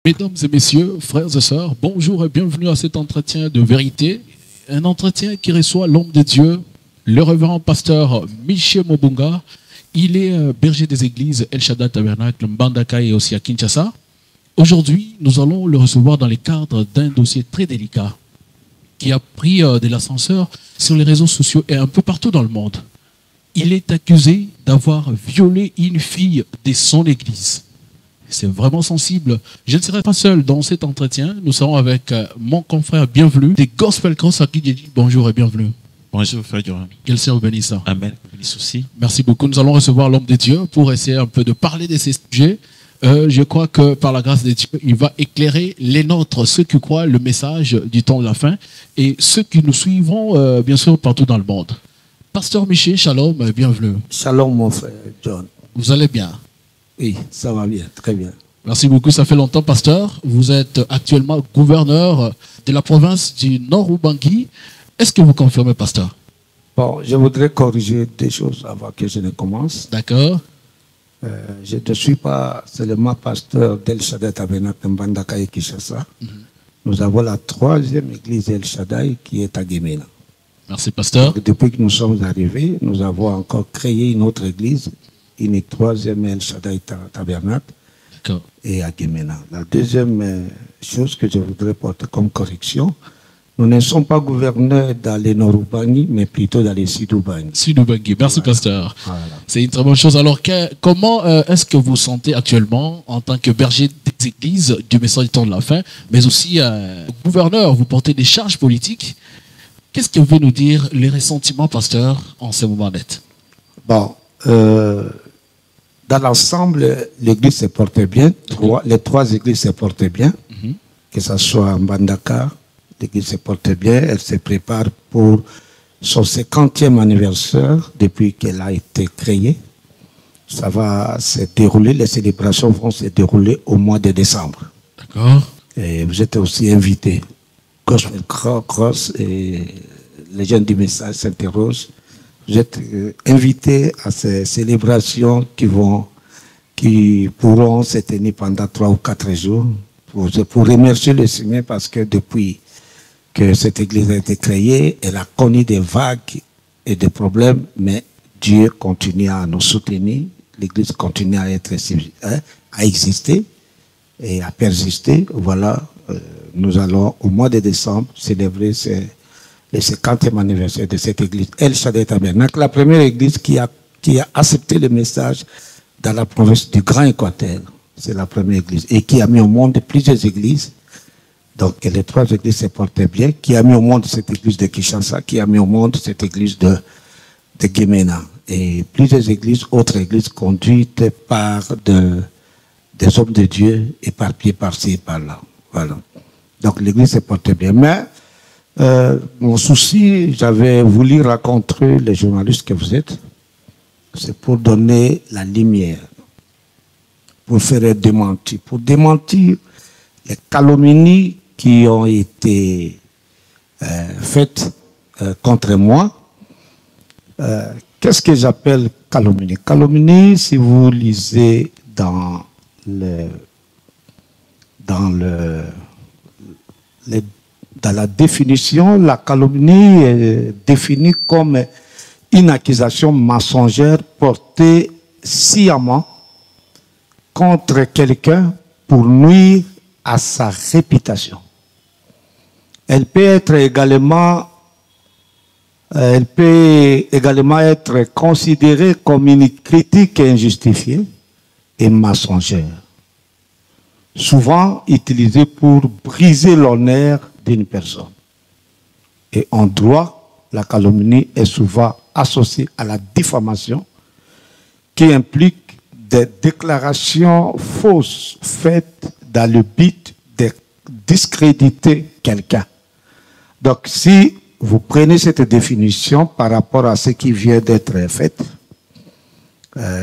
Mesdames et messieurs, frères et sœurs, bonjour et bienvenue à cet entretien de vérité. Un entretien qui reçoit l'homme de Dieu, le révérend pasteur Michel Mobunga. Il est berger des églises El Shaddai Tabernacle, Mbandaka et aussi à Kinshasa. Aujourd'hui, nous allons le recevoir dans le cadre d'un dossier très délicat qui a pris de l'ascenseur sur les réseaux sociaux et un peu partout dans le monde. Il est accusé d'avoir violé une fille de son église. C'est vraiment sensible. Je ne serai pas seul dans cet entretien. Nous serons avec mon confrère bienvenu des Gospel Cross à qui j'ai dit bonjour et bienvenue. Bonjour, frère Durand. Quel Seigneur bénisse. Amen. Bénisse aussi. Merci beaucoup. Nous allons recevoir l'homme de Dieu pour essayer un peu de parler de ces sujets. Je crois que par la grâce de Dieu, il va éclairer les nôtres, ceux qui croient le message du temps de la fin et ceux qui nous suivront, bien sûr, partout dans le monde. Pasteur Michel, shalom, bienvenue. Shalom, mon frère John. Vous allez bien? Oui, ça va bien, très bien. Merci beaucoup, ça fait longtemps, pasteur. Vous êtes actuellement gouverneur de la province du Nord-Ubangi. Est-ce que vous confirmez, pasteur? Bon, je voudrais corriger des choses avant que je ne commence. D'accord. Je ne suis pas seulement pasteur d'El Shaddai Tabernacle Mbandaka et Kinshasa. Nous avons la troisième église El Shaddai qui est à Gemena. Merci, pasteur. Donc, depuis que nous sommes arrivés, nous avons encore créé une autre église, une troisième El Shaddai Tabernacle et à Gemena. La deuxième chose que je voudrais porter comme correction, nous ne sommes pas gouverneurs dans les Nord-Ubangi, mais plutôt dans les Sud-Ubangi. Sud-Ubangi, merci, Voilà. pasteur. Voilà. C'est une très bonne chose. Alors, comment est-ce que vous sentez actuellement en tant que berger des églises du message du temps de la fin, mais aussi gouverneur, vous portez des charges politiques. Qu'est-ce que veut nous dire les ressentiments, pasteur, en ce moment net? Bon, dans l'ensemble, l'église se porte bien. Les trois églises se portent bien. Que ce soit Mbandaka, l'église se porte bien. Elle se prépare pour son 50e anniversaire depuis qu'elle a été créée. Ça va se dérouler, les célébrations vont se dérouler au mois de décembre. D'accord. Et vous êtes aussi invités. Gospel Cross et les gens du message s'interrogent. Vous êtes invités à ces célébrations qui pourront se tenir pendant 3 ou 4 jours pour remercier le Seigneur parce que depuis que cette église a été créée, elle a connu des vagues et des problèmes, mais Dieu continue à nous soutenir. L'église continue à exister et à persister. Voilà, nous allons au mois de décembre célébrer le 50e anniversaire de cette église El Shaddai Tabernacle, la première église qui a accepté le message dans la province du Grand Équateur. C'est la première église et qui a mis au monde plusieurs églises. Donc les trois églises se portaient bien, qui a mis au monde cette église de Kinshasa, qui a mis au monde cette église de Gemena. Et plusieurs églises, autres églises conduites par des hommes de Dieu, éparpillés par-ci et par-là. Voilà. Donc l'église se portait bien. Mais mon souci, j'avais voulu rencontrer les journalistes que vous êtes, c'est pour donner la lumière, pour faire démentir, pour démentir les calomnies qui ont été faites contre moi. Qu'est-ce que j'appelle calomnie? Calomnie, si vous lisez dans la définition, la calomnie est définie comme une accusation mensongère portée sciemment contre quelqu'un pour nuire à sa réputation. Elle peut également être considérée comme une critique injustifiée et mensongère, souvent utilisée pour briser l'honneur d'une personne. Et en droit, la calomnie est souvent associée à la diffamation qui implique des déclarations fausses faites dans le but de discréditer quelqu'un. Donc, si vous prenez cette définition par rapport à ce qui vient d'être fait,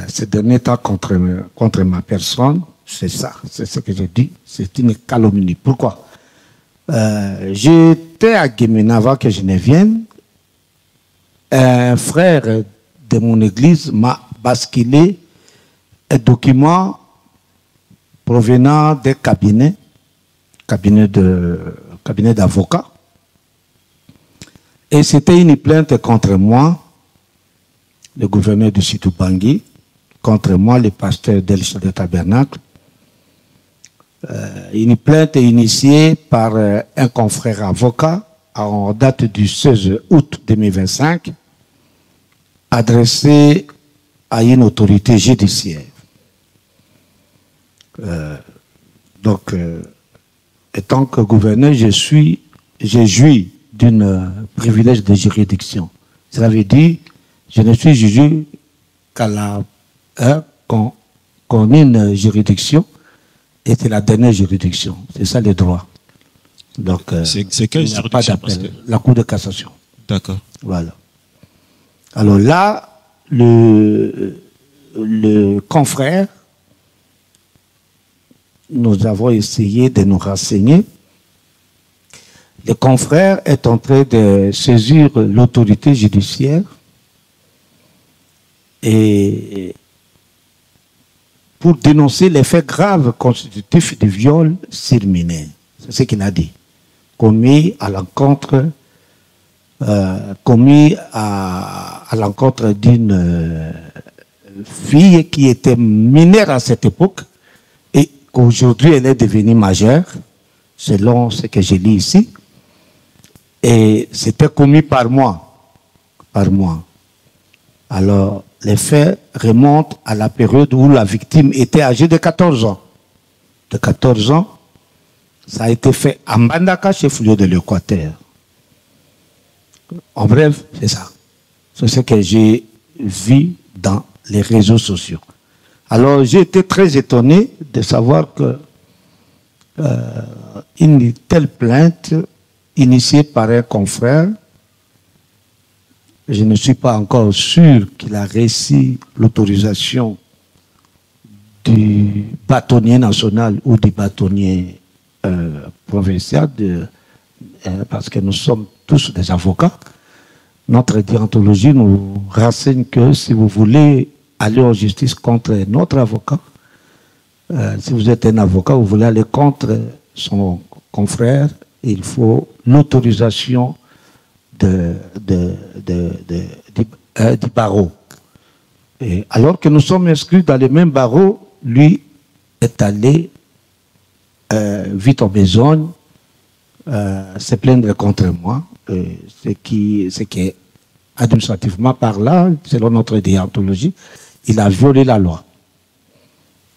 ces derniers temps contre ma personne, c'est ça, c'est ce que je dis, c'est une calomnie. Pourquoi? J'étais à Gemena avant que je ne vienne. Un frère de mon église m'a basculé un document provenant des cabinets cabinet d'avocats. Et c'était une plainte contre moi, le gouverneur du Sitou Bangui, contre moi, le pasteur d'El Shaddai Tabernacle. Une plainte initiée par un confrère avocat en date du 16 août 2025, adressée à une autorité judiciaire. Donc, étant que gouverneur, j'ai joui d'un privilège de juridiction. Cela veut dire, je ne suis jugé qu'à la qu'on ait une juridiction, et c'est la dernière juridiction. C'est ça le droit. Donc, c'est quelle il n'y a pas d'appel. La Cour de cassation. D'accord. Voilà. Alors là, le confrère, nous avons essayé de nous renseigner. Le confrère est en train de saisir l'autorité judiciaire et pour dénoncer les faits graves constitutifs de viol sur mineur. C'est ce qu'il a dit. Commis à l'encontre d'une fille qui était mineure à cette époque et qu'aujourd'hui elle est devenue majeure, selon ce que j'ai lu ici. Et c'était commis par moi. Alors, les faits remontent à la période où la victime était âgée de 14 ans. De 14 ans, ça a été fait à Mbandaka, chef-lieu de l'Équateur. En bref, c'est ça. C'est ce que j'ai vu dans les réseaux sociaux. Alors, j'ai été très étonné de savoir que une telle plainte initiée par un confrère, je ne suis pas encore sûr qu'il a reçu l'autorisation du bâtonnier national ou du bâtonnier provincial, parce que nous sommes tous des avocats. Notre déontologie nous renseigne que si vous voulez aller en justice contre notre avocat, si vous êtes un avocat, vous voulez aller contre son confrère, il faut l'autorisation du barreau. Et alors que nous sommes inscrits dans le même barreau, lui est allé vite en besogne se plaindre contre moi, ce qui est administrativement par là, selon notre déontologie, il a violé la loi.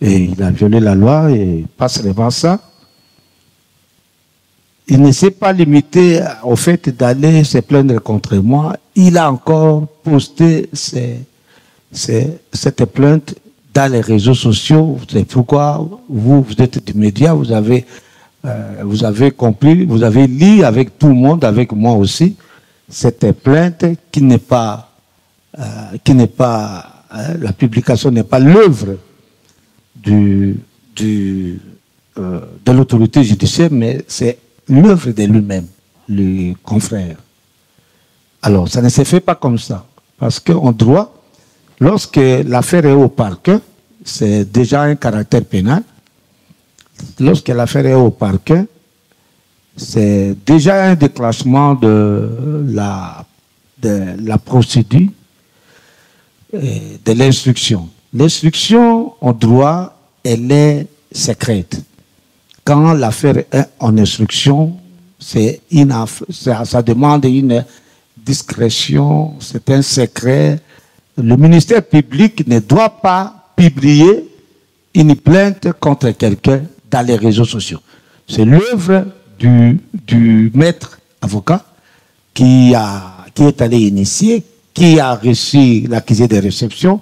Et il a violé la loi et pas seulement ça. Il ne s'est pas limité au fait d'aller se plaindre contre moi. Il a encore posté cette plainte dans les réseaux sociaux. C'est pourquoi vous êtes du média, vous avez compris, vous avez lu avec tout le monde, avec moi aussi, cette plainte qui n'est pas, la publication n'est pas l'œuvre de l'autorité judiciaire, mais c'est l'œuvre de lui-même, le confrère. Alors, ça ne se fait pas comme ça. Parce qu'en droit, lorsque l'affaire est au parquet, c'est déjà un caractère pénal. Lorsque l'affaire est au parquet, c'est déjà un déclenchement de la procédure et de l'instruction. L'instruction en droit, elle est secrète. Quand l'affaire est en instruction, ça demande une discrétion, c'est un secret. Le ministère public ne doit pas publier une plainte contre quelqu'un dans les réseaux sociaux. C'est l'œuvre du maître avocat qui est allé initier, qui a reçu l'accusé de réception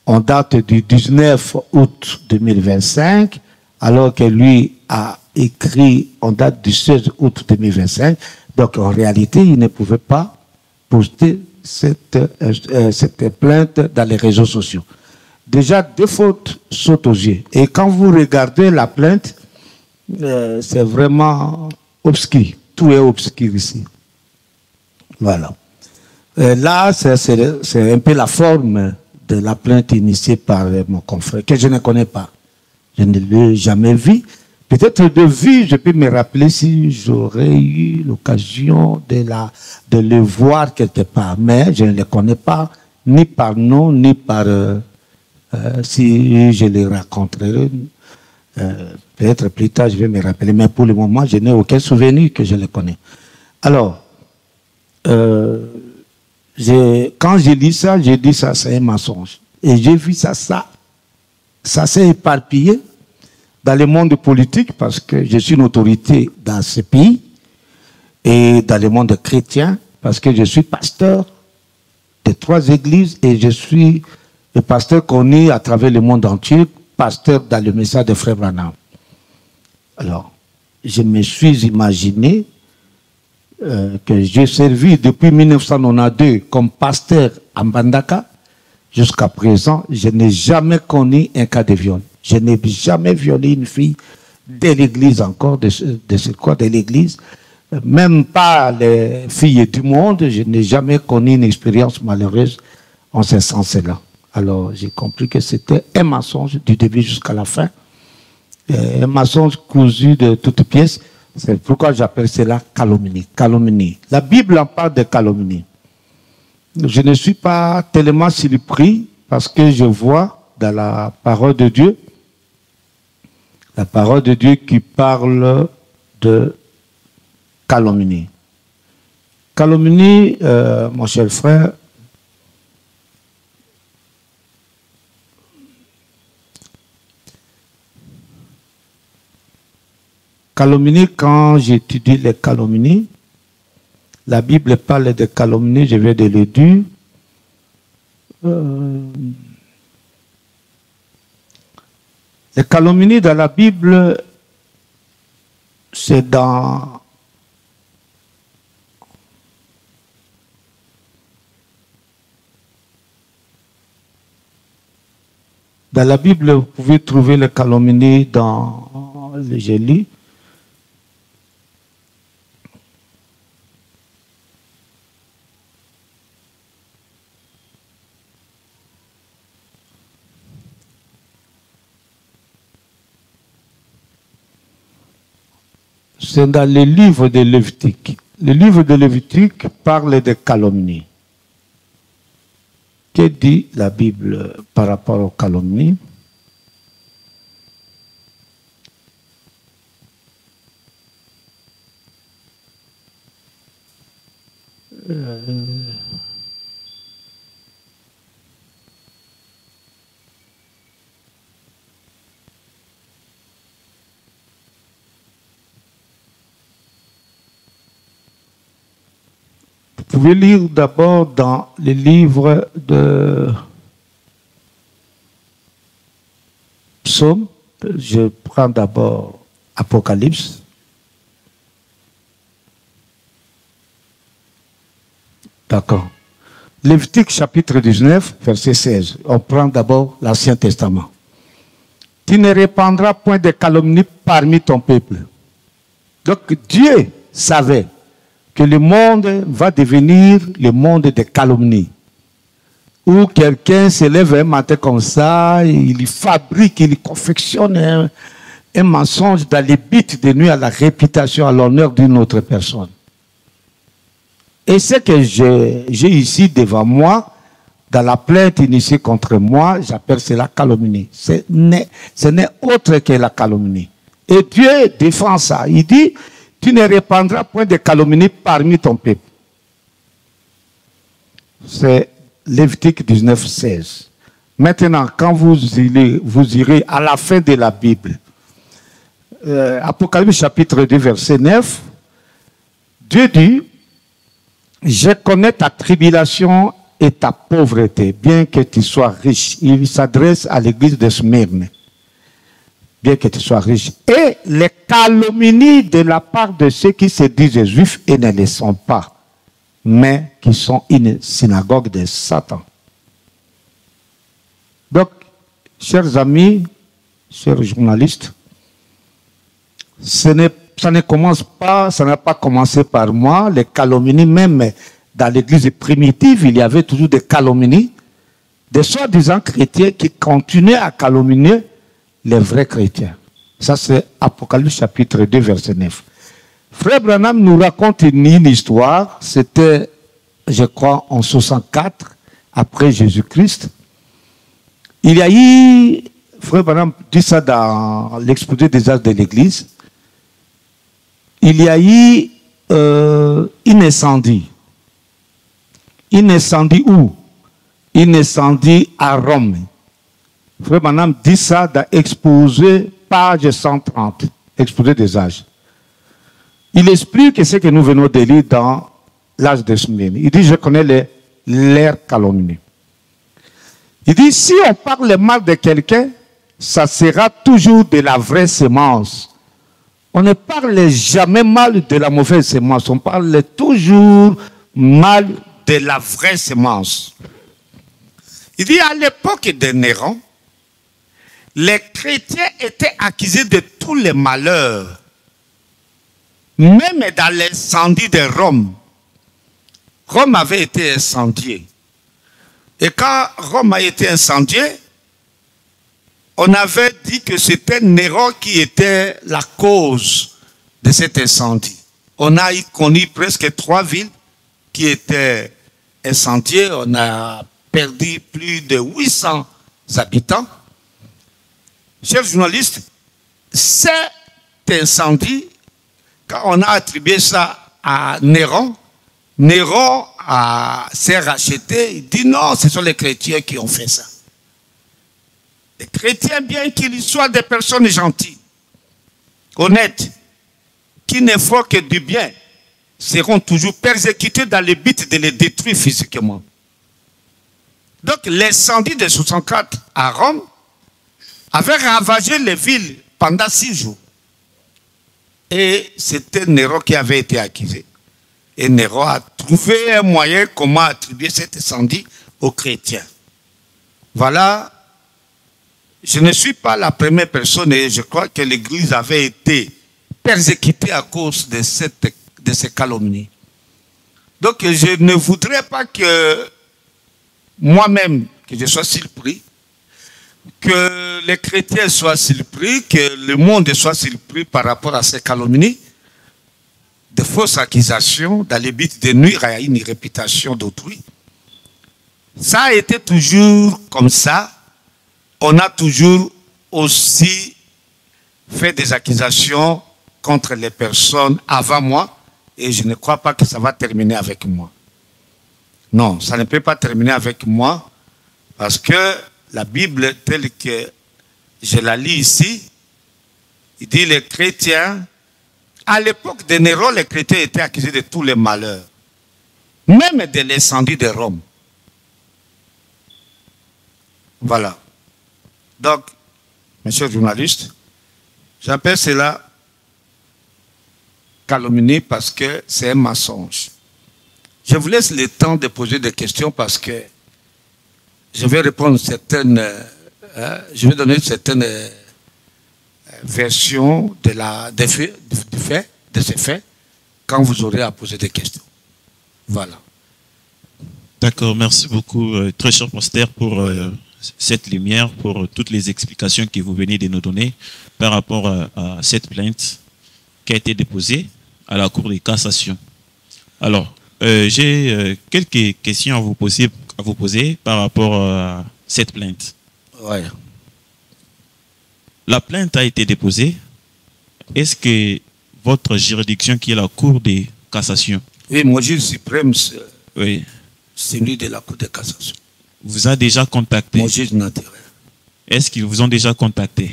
en date du 19 août 2025, alors que lui a écrit en date du 16 août 2025. Donc, en réalité, il ne pouvait pas poster cette plainte dans les réseaux sociaux. Déjà, deux fautes sautent aux yeux. Et quand vous regardez la plainte, c'est vraiment obscur. Tout est obscur ici. Voilà. Là, c'est un peu la forme de la plainte initiée par mon confrère, que je ne connais pas. Je ne l'ai jamais vu. Peut-être de vue, je peux me rappeler si j'aurais eu l'occasion de le voir quelque part. Mais je ne le connais pas, ni par nom, ni par... si je le raconterai. Peut-être plus tard, je vais me rappeler. Mais pour le moment, je n'ai aucun souvenir que je le connais. Alors, quand j'ai lu ça, j'ai dit ça, c'est un mensonge. Et j'ai vu ça s'est éparpillé dans le monde politique parce que je suis une autorité dans ce pays et dans le monde chrétien parce que je suis pasteur de 3 églises et je suis le pasteur connu à travers le monde entier, pasteur dans le message de Frère Branham. Alors, je me suis imaginé que j'ai servi depuis 1992 comme pasteur à Mbandaka. Jusqu'à présent, je n'ai jamais connu un cas de viol. Je n'ai jamais violé une fille de l'église encore, de ce corps de l'église. Même pas les filles du monde, je n'ai jamais connu une expérience malheureuse en ce sens-là. Alors, j'ai compris que c'était un mensonge du début jusqu'à la fin. Un mensonge cousu de toutes pièces. C'est pourquoi j'appelle cela calomnie. Calomnie. La Bible en parle de calomnie. Je ne suis pas tellement surpris parce que je vois dans la parole de Dieu qui parle de calomnie. Calomnie, mon cher frère, calomnie, quand j'étudie les calomnies, la Bible parle de calomnie, je vais de le dire. Les calomnies dans la Bible, c'est dans la Bible, vous pouvez trouver les calomnies dans le Jélie. C'est dans le livre de Lévitique. Le livre de Lévitique parle de calomnie. Que dit la Bible par rapport aux calomnies? Vous pouvez lire d'abord dans le livre de Psaume. Je prends d'abord Apocalypse. D'accord. Lévitique chapitre 19, verset 16. On prend d'abord l'Ancien Testament. Tu ne répandras point de calomnie parmi ton peuple. Donc Dieu savait que le monde va devenir le monde de calomnie. Où quelqu'un se lève un matin comme ça, il fabrique, il confectionne un mensonge dans les buts de nuit à la réputation, à l'honneur d'une autre personne. Et ce que j'ai ici devant moi, dans la plainte initiée contre moi, j'appelle cela calomnie. Ce n'est autre que la calomnie. Et Dieu défend ça. Il dit, tu ne répandras point de calomnie parmi ton peuple. C'est Lévitique 19, 16. Maintenant, quand vous irez à la fin de la Bible, Apocalypse chapitre 2, verset 9, Dieu dit, je connais ta tribulation et ta pauvreté, bien que tu sois riche. Il s'adresse à l'église de Smyrne. Bien que tu sois riche. Et les calomnies de la part de ceux qui se disent juifs et ne le sont pas, mais qui sont une synagogue de Satan. Donc, chers amis, chers journalistes, ça ne commence pas, ça n'a pas commencé par moi. Les calomnies, même dans l'église primitive, il y avait toujours des calomnies, des soi-disant chrétiens qui continuaient à calomnier les vrais chrétiens. Ça, c'est Apocalypse chapitre 2, verset 9. Frère Branham nous raconte une histoire. C'était, je crois, en 64, après Jésus-Christ. Il y a eu, Frère Branham dit ça dans l'exposé des âges de l'Église, il y a eu un incendie. Un incendie où? Un incendie à Rome. Frère Branham dit ça dans exposé, page 130, exposé des âges. Il explique ce que nous venons de lire dans l'âge de Smyrne. Il dit, je connais l'air calomnie. Il dit, si on parle mal de quelqu'un, ça sera toujours de la vraie sémence. On ne parle jamais mal de la mauvaise sémence. On parle toujours mal de la vraie sémence. Il dit, à l'époque de Néron, les chrétiens étaient accusés de tous les malheurs. Même dans l'incendie de Rome. Rome avait été incendiée. Et quand Rome a été incendiée, on avait dit que c'était Néron qui était la cause de cet incendie. On a connu presque 3 villes qui étaient incendiées. On a perdu plus de 800 habitants. Chers journalistes, cet incendie, quand on a attribué ça à Néron, Néron s'est racheté. Il dit non, ce sont les chrétiens qui ont fait ça. Les chrétiens, bien qu'ils soient des personnes gentilles, honnêtes, qui ne font que du bien, seront toujours persécutés dans le but de les détruire physiquement. Donc l'incendie de 64 à Rome avait ravagé les villes pendant 6 jours. Et c'était Néron qui avait été accusé. Et Néron a trouvé un moyen comment attribuer cet incendie aux chrétiens. Voilà. Je ne suis pas la première personne et je crois que l'Église avait été persécutée à cause de ces calomnies. Donc je ne voudrais pas que moi-même, que je sois surpris, que les chrétiens soient surpris, que le monde soit surpris par rapport à ces calomnies, de fausses accusations dans le but de nuire à une réputation d'autrui. Ça a été toujours comme ça. On a toujours aussi fait des accusations contre les personnes avant moi et je ne crois pas que ça va terminer avec moi. Non, ça ne peut pas terminer avec moi parce que la Bible telle que je la lis ici, il dit les chrétiens, à l'époque de Néron, les chrétiens étaient accusés de tous les malheurs, même de l'incendie de Rome. Voilà. Donc, monsieur le journaliste, j'appelle cela calomnie parce que c'est un mensonge. Je vous laisse le temps de poser des questions parce que je vais répondre certaines, je vais donner certaines versions de ces faits quand vous aurez à poser des questions. Voilà. D'accord, merci beaucoup, très cher pasteur, pour cette lumière, pour toutes les explications que vous venez de nous donner par rapport à cette plainte qui a été déposée à la Cour de cassation. Alors, j'ai quelques questions à vous poser par rapport à cette plainte. Ouais. La plainte a été déposée. Est-ce que votre juridiction, qui est la Cour de cassation, oui, mon juge suprême, oui, c'est lui de la Cour de cassation, vous a déjà contacté? mon juge naturel. Est-ce qu'ils vous ont déjà contacté?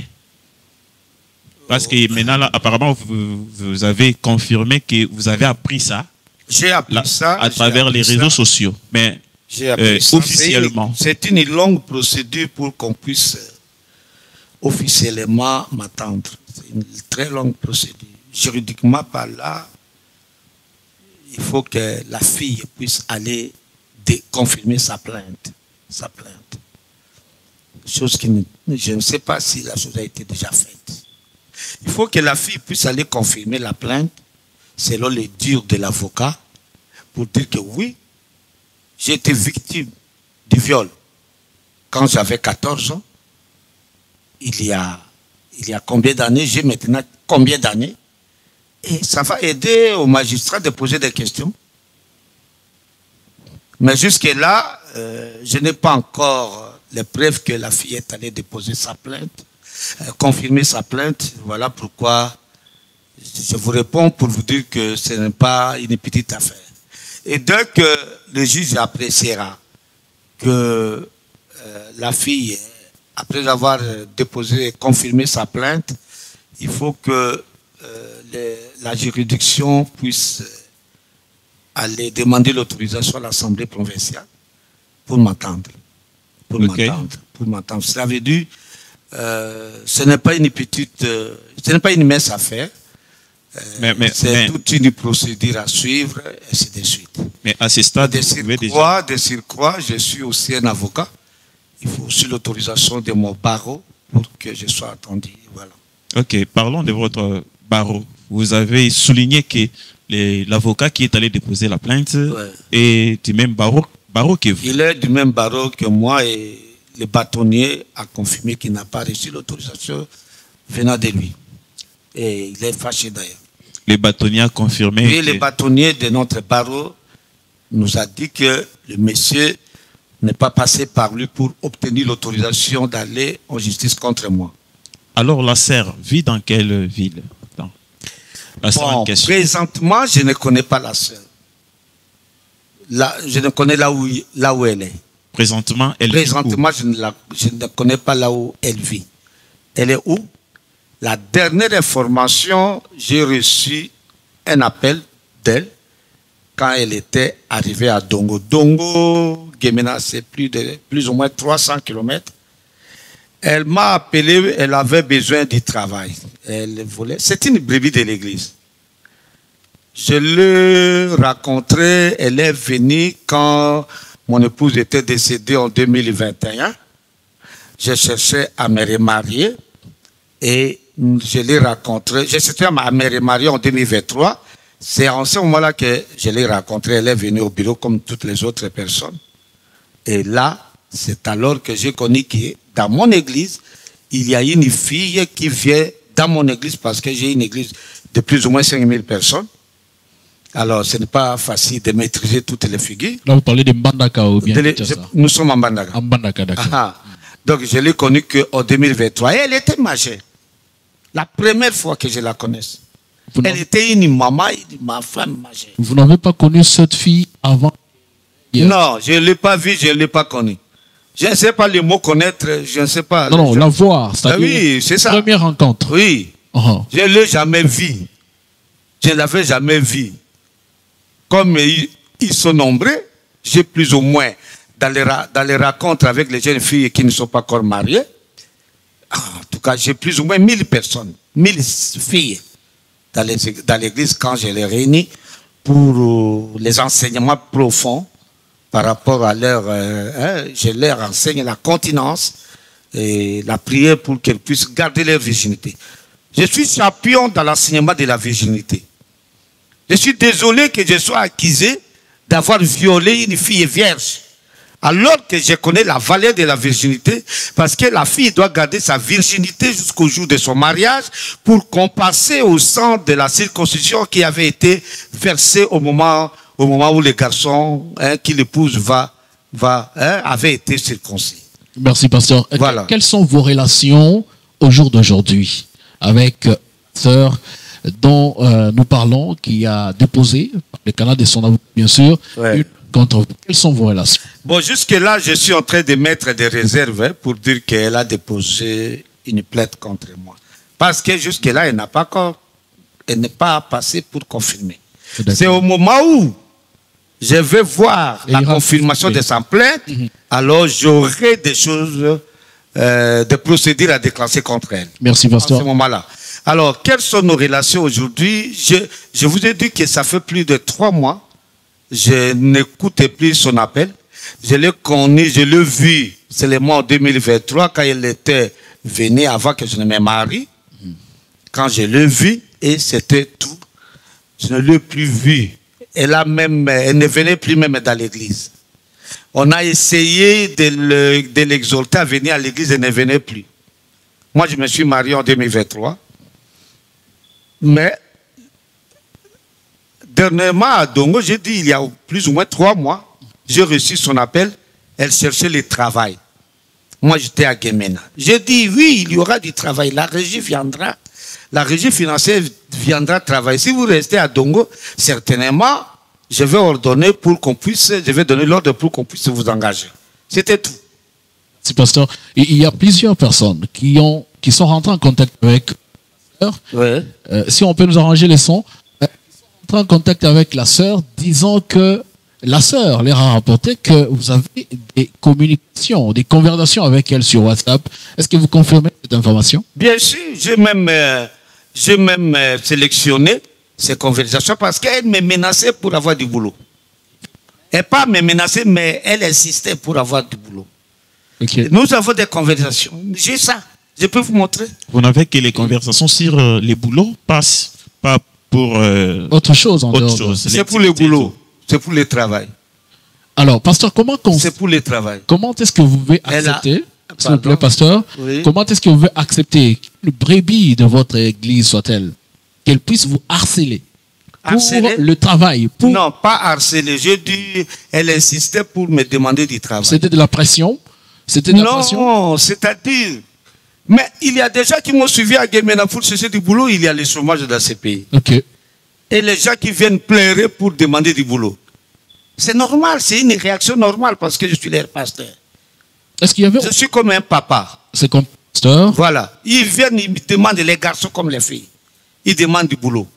Parce que maintenant, là, apparemment, vous avez confirmé que vous avez appris ça. J'ai appris ça à travers les réseaux sociaux. Mais officiellement. C'est une longue procédure pour qu'on puisse officiellement m'attendre. C'est une très longue procédure. Juridiquement par là, il faut que la fille puisse aller confirmer sa plainte. Chose qui je ne sais pas si la chose a été déjà faite. Il faut que la fille puisse aller confirmer la plainte selon les dires de l'avocat pour dire que oui, j'ai été victime du viol quand j'avais 14 ans, il y a il y a combien d'années, j'ai maintenant combien d'années. Et ça va aider aux magistrats de poser des questions. Mais jusque-là, je n'ai pas encore les preuves que la fille est allée déposer sa plainte, confirmer sa plainte. Voilà pourquoi je vous réponds pour vous dire que ce n'est pas une petite affaire. Et dès que le juge appréciera que la fille, après avoir déposé, confirmé sa plainte, il faut que la juridiction puisse aller demander l'autorisation à l'Assemblée provinciale pour m'entendre. Pour m'entendre. Cela veut dire, ce n'est pas une petite, ce n'est pas une mince affaire. C'est toute une procédure à suivre, et ainsi de suite. Mais à ce stade, de surcroît, je suis aussi un avocat. Il faut aussi l'autorisation de mon barreau pour que je sois attendu. Voilà. Ok, parlons de votre barreau. Vous avez souligné que l'avocat qui est allé déposer la plainte est du même barreau que vous. Il est du même barreau que moi et le bâtonnier a confirmé qu'il n'a pas reçu l'autorisation venant de lui. Et il est fâché d'ailleurs. Le bâtonnier a confirmé. Oui, le bâtonnier de notre barreau nous a dit que le monsieur n'est pas passé par lui pour obtenir l'autorisation d'aller en justice contre moi. Alors la serre vit dans quelle ville? La serre en question. Présentement, je ne connais pas la sœur. Je ne connais là où elle est. Présentement, elle vit où? Je ne connais pas là où elle vit. Elle est où? La dernière information, j'ai reçu un appel d'elle quand elle était arrivée à Dongo. Dongo, Gemena, c'est plus ou moins 300 km. Elle m'a appelé, elle avait besoin du travail. Elle voulait. C'est une brebis de l'église. Je l'ai rencontrée, elle est venue quand mon épouse était décédée en 2021. Je cherchais à me remarier et je l'ai rencontrée. Je cherchais à me remarier en 2023. C'est en ce moment-là que je l'ai rencontrée. Elle est venue au bureau comme toutes les autres personnes. Et là, c'est alors que j'ai connu que dans mon église, il y a une fille qui vient dans mon église parce que j'ai une église de plus ou moins 5000 personnes. Alors, ce n'est pas facile de maîtriser toutes les figures. Là, vous parlez de Mbandaka ou bien nous sommes en Mbandaka. En Mbandaka, d'accord. Donc, je l'ai connue qu'en 2023. Et elle était majeure. La première fois que je la connaisse. Elle était une maman, ma femme majeure. Vous n'avez pas connu cette fille avant? Non, je ne l'ai pas vue, je ne l'ai pas connue. Je ne sais pas le mot connaître, je ne sais pas. Non, la voir, c'est-à-dire oui, c'est ça. Première rencontre. Oui. Je ne l'ai jamais vue. Je ne l'avais jamais vue. Comme ils sont nombreux, j'ai plus ou moins, dans les rencontres avec les jeunes filles qui ne sont pas encore mariées, en tout cas, j'ai plus ou moins 1000 personnes, 1000 filles dans l'église quand je les réunis pour les enseignements profonds par rapport à leur... je leur enseigne la continence et la prière pour qu'elles puissent garder leur virginité. Je suis champion dans l'enseignement de la virginité. Je suis désolé que je sois accusé d'avoir violé une fille vierge. Alors que je connais la valeur de la virginité, parce que la fille doit garder sa virginité jusqu'au jour de son mariage pour compenser au sang de la circoncision qui avait été versée au moment où le garçon qui l'épouse avait été circoncis. Merci, pasteur. Voilà. Quelles sont vos relations au jour d'aujourd'hui avec sœur dont nous parlons, qui a déposé, par le canal de son avocat, bien sûr, une contre vous? Quelles sont vos relations? Bon, jusque-là, je suis en train de mettre des réserves pour dire qu'elle a déposé une plainte contre moi. Parce que jusque-là, elle n'est pas passée pour confirmer. C'est au moment où je vais voir la confirmation de sa plainte, alors j'aurai des choses, des procédures à déclencher contre elle. Merci, pasteur. À ce moment-là. Alors, quelles sont nos relations aujourd'hui? Je vous ai dit que ça fait plus de 3 mois. Je n'écoutais plus son appel. Je l'ai connu, je l'ai vu seulement en 2023 quand elle était venue avant que je ne me marie. Quand je l'ai vu, et c'était tout. Je ne l'ai plus vu. Elle ne venait plus même dans l'église. On a essayé de l'exhorter à venir à l'église, elle ne venait plus. Moi, je me suis marié en 2023. Mais, dernièrement, à Dongo, j'ai dit, il y a plus ou moins 3 mois, j'ai reçu son appel. Elle cherchait le travail. Moi, j'étais à Guémena. J'ai dit, oui, il y aura du travail. La régie viendra. La régie financière viendra travailler. Si vous restez à Dongo, certainement, je vais ordonner pour qu'on puisse, je vais donner l'ordre pour qu'on puisse vous engager. C'était tout. C'est pasteur. Et il y a plusieurs personnes qui sont rentrées en contact avec la sœur. Ouais. Si on peut nous arranger les sons, ils sont rentrés en contact avec la sœur, disant que la sœur leur a rapporté que vous avez des communications, des conversations avec elle sur WhatsApp. Est-ce que vous confirmez cette information? Bien sûr, j'ai même sélectionné ces conversations parce qu'elle me menaçait pour avoir du boulot. Elle pas me menaçait, mais elle insistait pour avoir du boulot. Okay. Nous avons des conversations. J'ai ça. Je peux vous montrer. Vous n'avez que les conversations sur les boulots, pas pour autre chose en dehors. C'est pour le boulot. C'est pour le travail. Alors, pasteur, c'est pour le travail. Comment est-ce que vous pouvez accepter, s'il vous plaît, pasteur, oui. Comment est-ce que vous pouvez accepter qu'une brebis de votre église soit-elle, qu'elle puisse vous harceler pour le travail? Non, pas harceler. Je dis, elle insistait pour me demander du travail. C'était de la pression? C'était de la pression? Non, c'est-à-dire, mais il y a des gens qui m'ont suivi à Guémena pour chercher du boulot, il y a le chômage dans ces pays. Ok. Et les gens qui viennent pleurer pour demander du boulot. C'est normal, c'est une réaction normale parce que je suis leur pasteur. Est-ce qu'il y avait... Je suis comme un papa. C'est comme pasteur. Voilà. Ils viennent, ils me demandent, les garçons comme les filles. Ils demandent du boulot.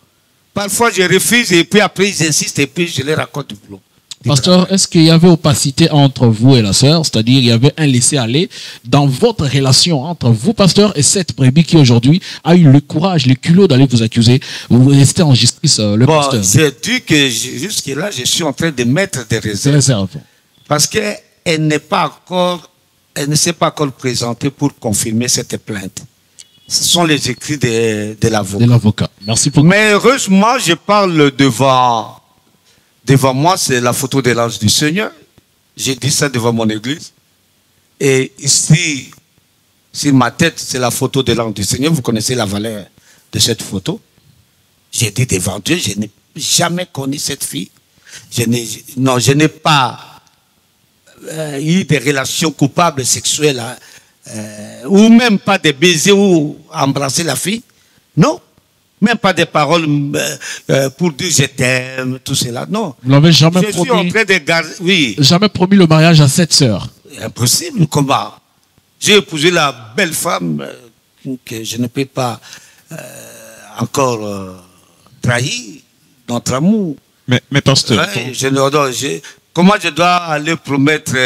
Parfois, je refuse et puis après, ils insistent et puis je leur raconte du boulot. Pasteur, est-ce qu'il y avait opacité entre vous et la sœur? C'est-à-dire, il y avait un laisser-aller dans votre relation entre vous, pasteur, et cette brebis qui aujourd'hui a eu le courage, le culot d'aller vous accuser. Vous restez en justice, le pasteur. C'est dû que jusque-là, je suis en train de mettre des réserves. Parce qu'elle n'est pas encore, elle ne s'est pas encore présentée pour confirmer cette plainte. Ce sont les écrits de l'avocat. De l'avocat. Merci beaucoup. Mais heureusement, je parle devant moi, c'est la photo de l'ange du Seigneur. J'ai dit ça devant mon église. Et ici, sur ma tête, c'est la photo de l'ange du Seigneur. Vous connaissez la valeur de cette photo. J'ai dit devant Dieu, je n'ai jamais connu cette fille. Je n'ai pas eu des relations coupables sexuelles, ou même pas des baisers ou embrasser la fille. Non. Même pas des paroles pour dire je t'aime, tout cela. Non. Vous n'avez jamais promis. Je suis en train de garder. Oui. Jamais promis le mariage à cette sœur. Impossible. Comment? J'ai épousé la belle femme que je ne peux pas encore trahir notre amour. Mais pasteur. Comment je dois aller promettre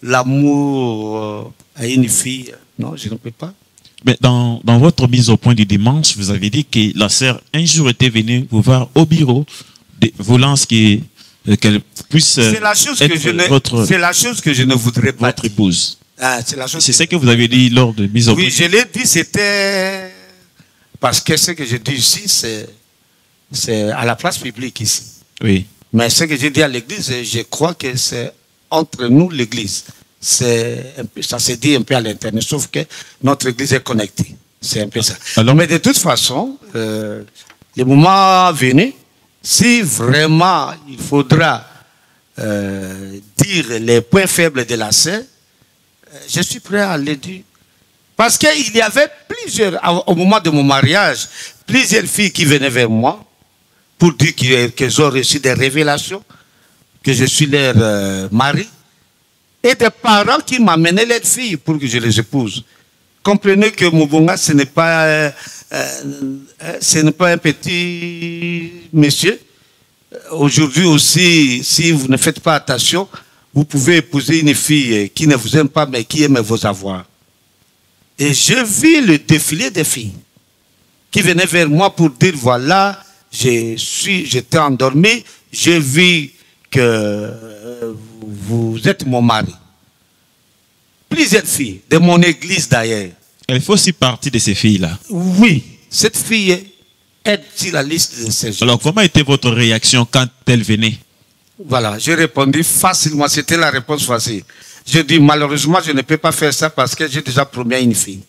l'amour à une fille? Non, je ne peux pas. Mais dans votre mise au point du dimanche, vous avez dit que la sœur un jour était venue vous voir au bureau, voulant qu'elle puisse c'est la chose que je ne voudrais pas. Votre épouse. Ah, c'est ce que vous avez dit lors de mise au point. Oui, je l'ai dit, c'était parce que ce que je dis ici, c'est à la place publique ici. Oui. Mais ce que j'ai dit à l'église, je crois que c'est entre nous l'église. Ça se dit un peu à l'internet, sauf que notre église est connectée. C'est un peu ça. Alors, mais de toute façon, le moment venu, si vraiment il faudra dire les points faibles de la sœur, je suis prêt à le dire. Parce qu'il y avait au moment de mon mariage, plusieurs filles qui venaient vers moi pour dire qu'elles ont reçu des révélations, que je suis leur mari. Et des parents qui m'amenaient leurs filles pour que je les épouse. Comprenez que Mobonga, ce n'est pas un petit monsieur. Aujourd'hui aussi, si vous ne faites pas attention, vous pouvez épouser une fille qui ne vous aime pas, mais qui aime vos avoirs. Et je vis le défilé des filles qui venaient vers moi pour dire, voilà, j'étais endormi, j'ai vu que vous êtes mon mari. Plusieurs filles, de mon église d'ailleurs. Elle fait aussi partie de ces filles-là. Oui, cette fille est sur la liste de ces gens. Alors, comment était votre réaction quand elle venait? Voilà, j'ai répondu facilement, c'était la réponse facile. Je dis, malheureusement, je ne peux pas faire ça parce que j'ai déjà promis à une fille.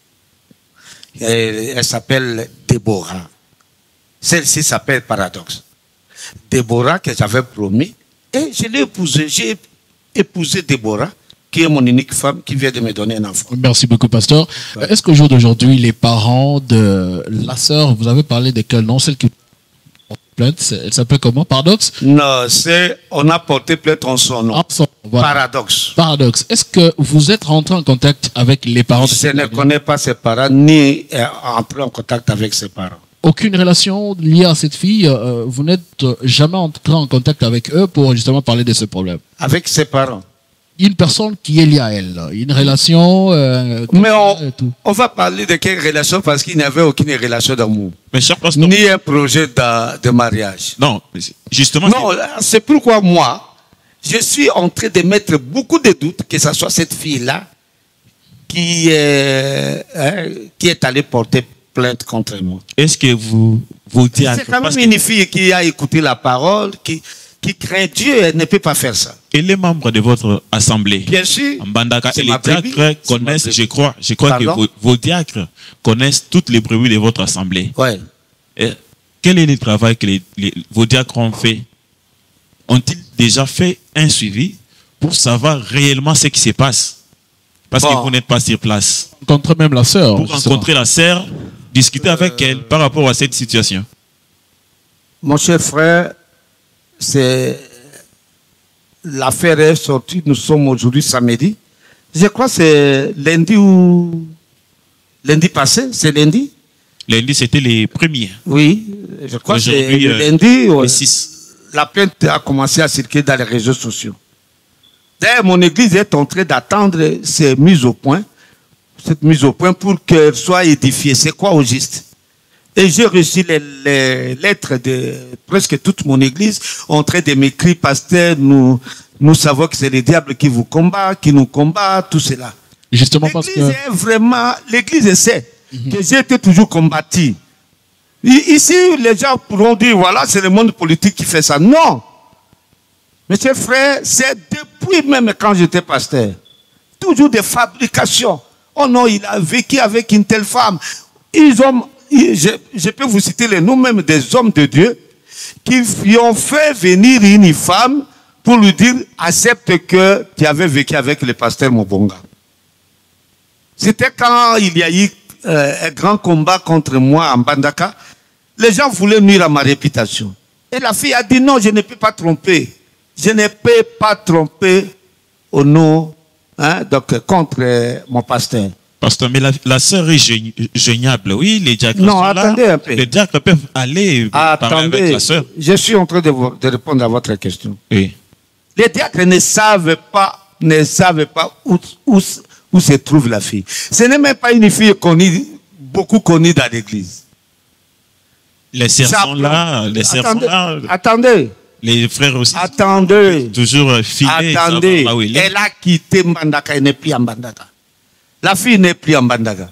Elle s'appelle Déborah. Celle-ci s'appelle Paradoxe. Déborah que j'avais promis. Et je l'ai épousée. J'ai épousé Déborah, qui est mon unique femme, qui vient de me donner un enfant. Merci beaucoup, pasteur. Ouais. Est-ce qu'au jour d'aujourd'hui, les parents de la sœur, vous avez parlé de quel nom? Celle qui plainte, elle s'appelle comment? Paradoxe? Non, on a porté plainte en son nom. Voilà. Paradoxe. Paradoxe. Est-ce que vous êtes rentré en contact avec les parents? Je ne connais pas ses parents, ni entré en contact avec ses parents. Aucune relation liée à cette fille? Vous n'êtes jamais entré en contact avec eux pour justement parler de ce problème? Avec ses parents. Une personne qui est liée à elle, une relation... Mais on va parler de quelle relation, parce qu'il n'y avait aucune relation d'amour. Mais cher pasteur, ni un projet de mariage. Non, justement... Non, c'est pourquoi moi, je suis en train de mettre beaucoup de doutes que ce soit cette fille-là qui est allée porter plainte contre moi. Est-ce que vous dites... C'est quand même une fille qui a écouté la parole, qui craint Dieu, elle ne peut pas faire ça. Et les membres de votre assemblée, bien sûr, Mbandaka et les diacres connaissent, je crois que vos diacres connaissent toutes les brebis de votre assemblée. Ouais. Et quel est le travail que vos diacres ont fait? Ont-ils déjà fait un suivi pour savoir réellement ce qui se passe? Parce que vous n'êtes pas sur place. Rencontrer même la sœur. Pour rencontrer la sœur, discuter avec elle par rapport à cette situation. Mon cher frère, c'est l'affaire est sortie. Nous sommes aujourd'hui samedi. Je crois que c'est lundi ou lundi passé. C'est lundi. Lundi, c'était les premiers. Oui, je crois que c'est lundi. Le 6. La plainte a commencé à circuler dans les réseaux sociaux. D'ailleurs, mon église est en train d'attendre cette mise au point pour qu'elle soit édifiée. C'est quoi au juste? Et j'ai reçu les lettres de presque toute mon église en train de m'écrire, pasteur, nous savons que c'est le diable qui vous combat, qui nous combat, tout cela. Justement parce que... L'église sait que j'ai été toujours combattu. Ici, les gens pourront dire, voilà, c'est le monde politique qui fait ça. Non. Mes chers frères, c'est depuis même quand j'étais pasteur. Toujours des fabrications. Oh non, il a vécu avec une telle femme. Je peux vous citer les noms même des hommes de Dieu qui ont fait venir une femme pour lui dire, accepte que tu avais vécu avec le pasteur Mobonga. C'était quand il y a eu un grand combat contre moi en Mbandaka. Les gens voulaient nuire à ma réputation. Et la fille a dit non, je ne peux pas tromper. Je ne peux pas tromper au nom, donc contre mon pasteur. Pasteur, mais la sœur est joignable. Oui, les diacres non, sont attendez là. Un peu. Les diacres peuvent aller parler avec la sœur. Je suis en train de répondre à votre question. Oui. Les diacres ne savent pas où se trouve la fille. Ce n'est même pas une fille beaucoup connue dans l'église. Les sœurs sont là. Les sœurs sont là. Attendez. Les frères aussi. Attendez. Toujours filés. Attendez. Elle a quitté Mbandaka, elle n'est plus en Mbandaka. La fille n'est plus en Mbandaka.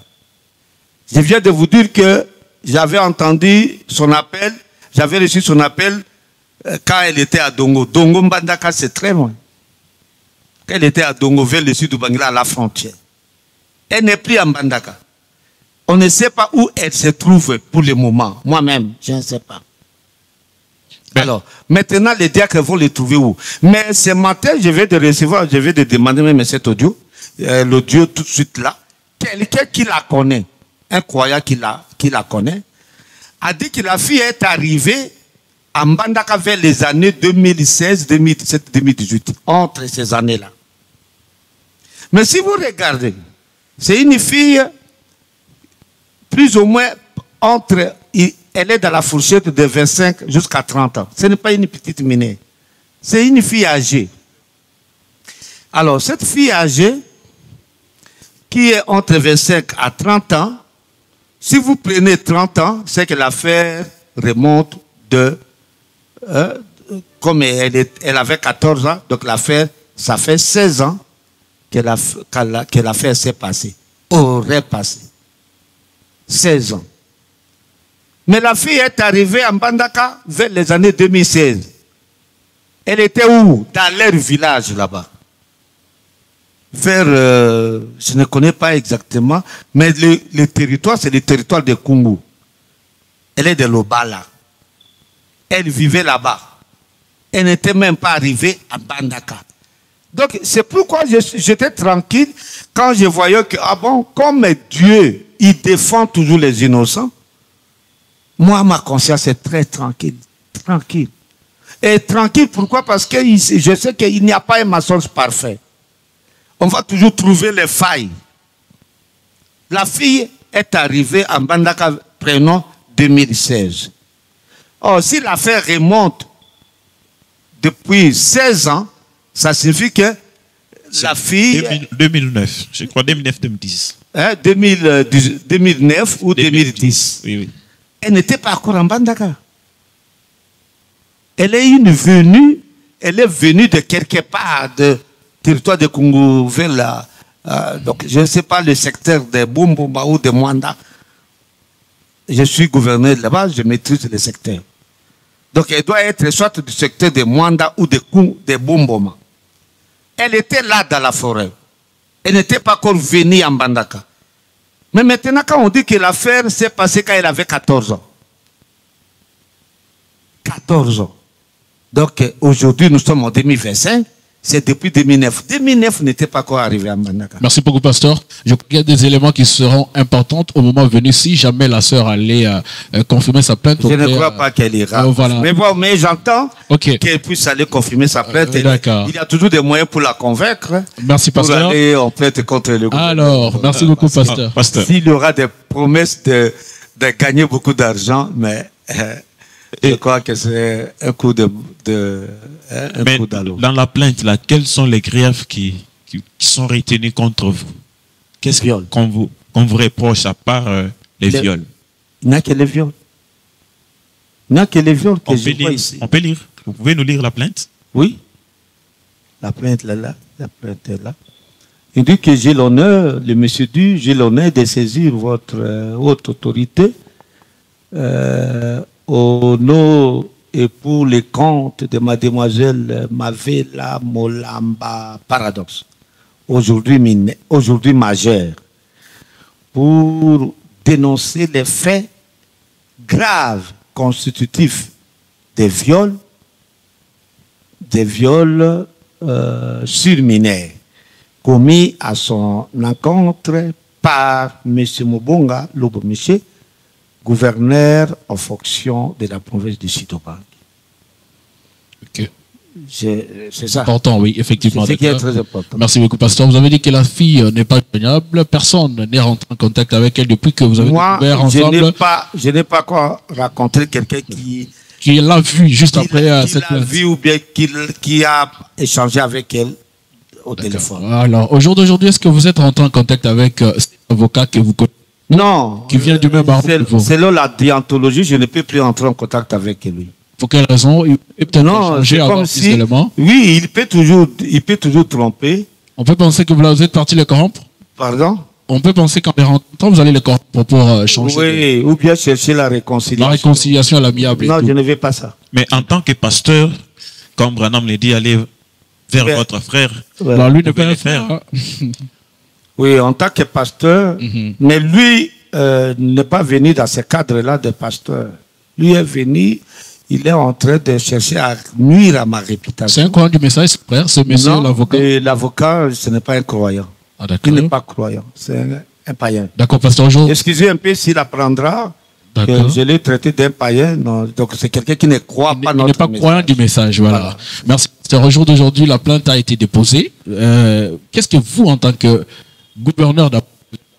Je viens de vous dire que j'avais entendu son appel, j'avais reçu son appel quand elle était à Dongo. Dongo Mbandaka, c'est très loin. Quand elle était à Dongo, vers le sud du Bangla, à la frontière. Elle n'est plus en Mbandaka. On ne sait pas où elle se trouve pour le moment. Moi-même, je ne sais pas. Alors, maintenant, les diacres vont les trouver où? Mais ce matin, je vais de demander même cet audio, l'audio tout de suite là, quelqu'un qui la connaît, un croyant qui la connaît, a dit que la fille est arrivée à Mbandaka vers les années 2016, 2017, 2018, entre ces années-là. Mais si vous regardez, c'est une fille plus ou moins elle est dans la fourchette de 25 jusqu'à 30 ans. Ce n'est pas une petite mineure. C'est une fille âgée. Alors, cette fille âgée, qui est entre 25 à 30 ans, si vous prenez 30 ans, c'est que l'affaire remonte de... comme elle avait 14 ans, donc l'affaire, ça fait 16 ans que l'affaire s'est passée. Aurait passé. 16 ans. Mais la fille est arrivée à Mbandaka vers les années 2016. Elle était où? Dans leur village là-bas. je ne connais pas exactement, mais le territoire, c'est le territoire de Kungu. Elle est de Lobala. Elle vivait là-bas. Elle n'était même pas arrivée à Bandaka. Donc, c'est pourquoi j'étais tranquille quand je voyais que, ah bon, comme Dieu, il défend toujours les innocents, moi, ma conscience est très tranquille. Tranquille. Et tranquille, pourquoi? Parce que je sais qu'il n'y a pas un mensonge parfait. On va toujours trouver les failles. La fille est arrivée à Bandaka, prénom 2016. Or, si l'affaire remonte depuis 16 ans, ça signifie que la fille... 2009, je crois 2009-2010. 2009 ou 2010. Oui, oui. Elle n'était pas encore en Bandaka. Elle est venue de quelque part, de territoire de Kungu vers la... donc, je ne sais pas le secteur de Bumbumba ou de Mwanda. Je suis gouverneur là-bas, je maîtrise le secteur. Donc, elle doit être soit du secteur de Mwanda ou de Bumbuma. Elle était là dans la forêt. Elle n'était pas encore venue en Bandaka. Mais maintenant, quand on dit que l'affaire s'est passée quand elle avait 14 ans. 14 ans. Donc, aujourd'hui, nous sommes en 2025. C'est depuis 2009. 2009 n'était pas encore arrivé à Bandaka. Merci beaucoup, pasteur. Je crois qu'il y a des éléments qui seront importants au moment venu. Si jamais la sœur allait confirmer sa plainte. Je ne crois pas qu'elle ira. Voilà. Mais bon, mais j'entends qu'elle puisse aller confirmer sa plainte. D'accord. Il y a toujours des moyens pour la convaincre. Merci, pasteur. Pour aller en plainte contre le gouvernement. Alors, merci beaucoup, pasteur. S'il y aura des promesses de gagner beaucoup d'argent, mais... je crois que c'est un coup d'allô. Dans la plainte, là, quels sont les griefs qui sont retenus contre vous? Qu'est-ce qu'on vous reproche à part les viols? Il n'y a que les viols. Il n'y a que les viols que je vois ici. On peut lire? Vous pouvez nous lire la plainte? Oui. La plainte est là. La plainte est là. Il dit que j'ai l'honneur, le monsieur dit, j'ai l'honneur de saisir votre haute autorité au nom et pour les comptes de mademoiselle Mavela Molamba Paradoxe, aujourd'hui majeure, pour dénoncer les faits graves constitutifs des viols sur mineurs commis à son encontre par M. Mobonga Lobomiché, gouverneur en fonction de la province du Sud-Bank. Ok. C'est ça. Important, oui, effectivement. C'est ce qui est très important. Merci beaucoup, pasteur. Vous avez dit que la fille n'est pas joignable. Personne n'est rentré en contact avec elle depuis que vous avez découvert ensemble. Je n'ai pas encore rencontré quelqu'un qui l'a vue juste après cette plainte. Qui l'a vue ou bien qui a échangé avec elle au téléphone. Alors, au jour d'aujourd'hui, est-ce que vous êtes rentré en contact avec cet avocat que vous connaissez? Non. Qui vient du même barreau. Selon la déontologie, je ne peux plus entrer en contact avec lui. Pour quelle raison? Il peut peut-être changer avant ces éléments. Oui, il peut toujours tromper. On peut penser que vous êtes parti les corrompre? Pardon? On peut penser qu'en les rencontrant, vous allez les corrompre pour changer. Oui, ou bien chercher la réconciliation. La réconciliation à l'amiable. Non, je ne vais pas ça. Mais en tant que pasteur, comme Branham l'a dit, allez vers votre frère. Ouais. Alors, lui n'est pas un frère. Oui, en tant que pasteur, mais lui n'est pas venu dans ce cadre-là de pasteur. Lui est venu, il est en train de chercher à nuire à ma réputation. C'est un croyant du message, frère, ce monsieur, l'avocat? L'avocat, ce n'est pas un croyant. Ah, d'accord. Il n'est pas croyant, c'est un païen. D'accord, pasteur Jo. Excusez un peu s'il apprendra que je l'ai traité d'un païen. Non, donc c'est quelqu'un qui ne croit pas notre message. Il n'est pas croyant du message, voilà. Merci. Au jour d'aujourd'hui, la plainte a été déposée. Qu'est-ce que vous, en tant que gouverneur,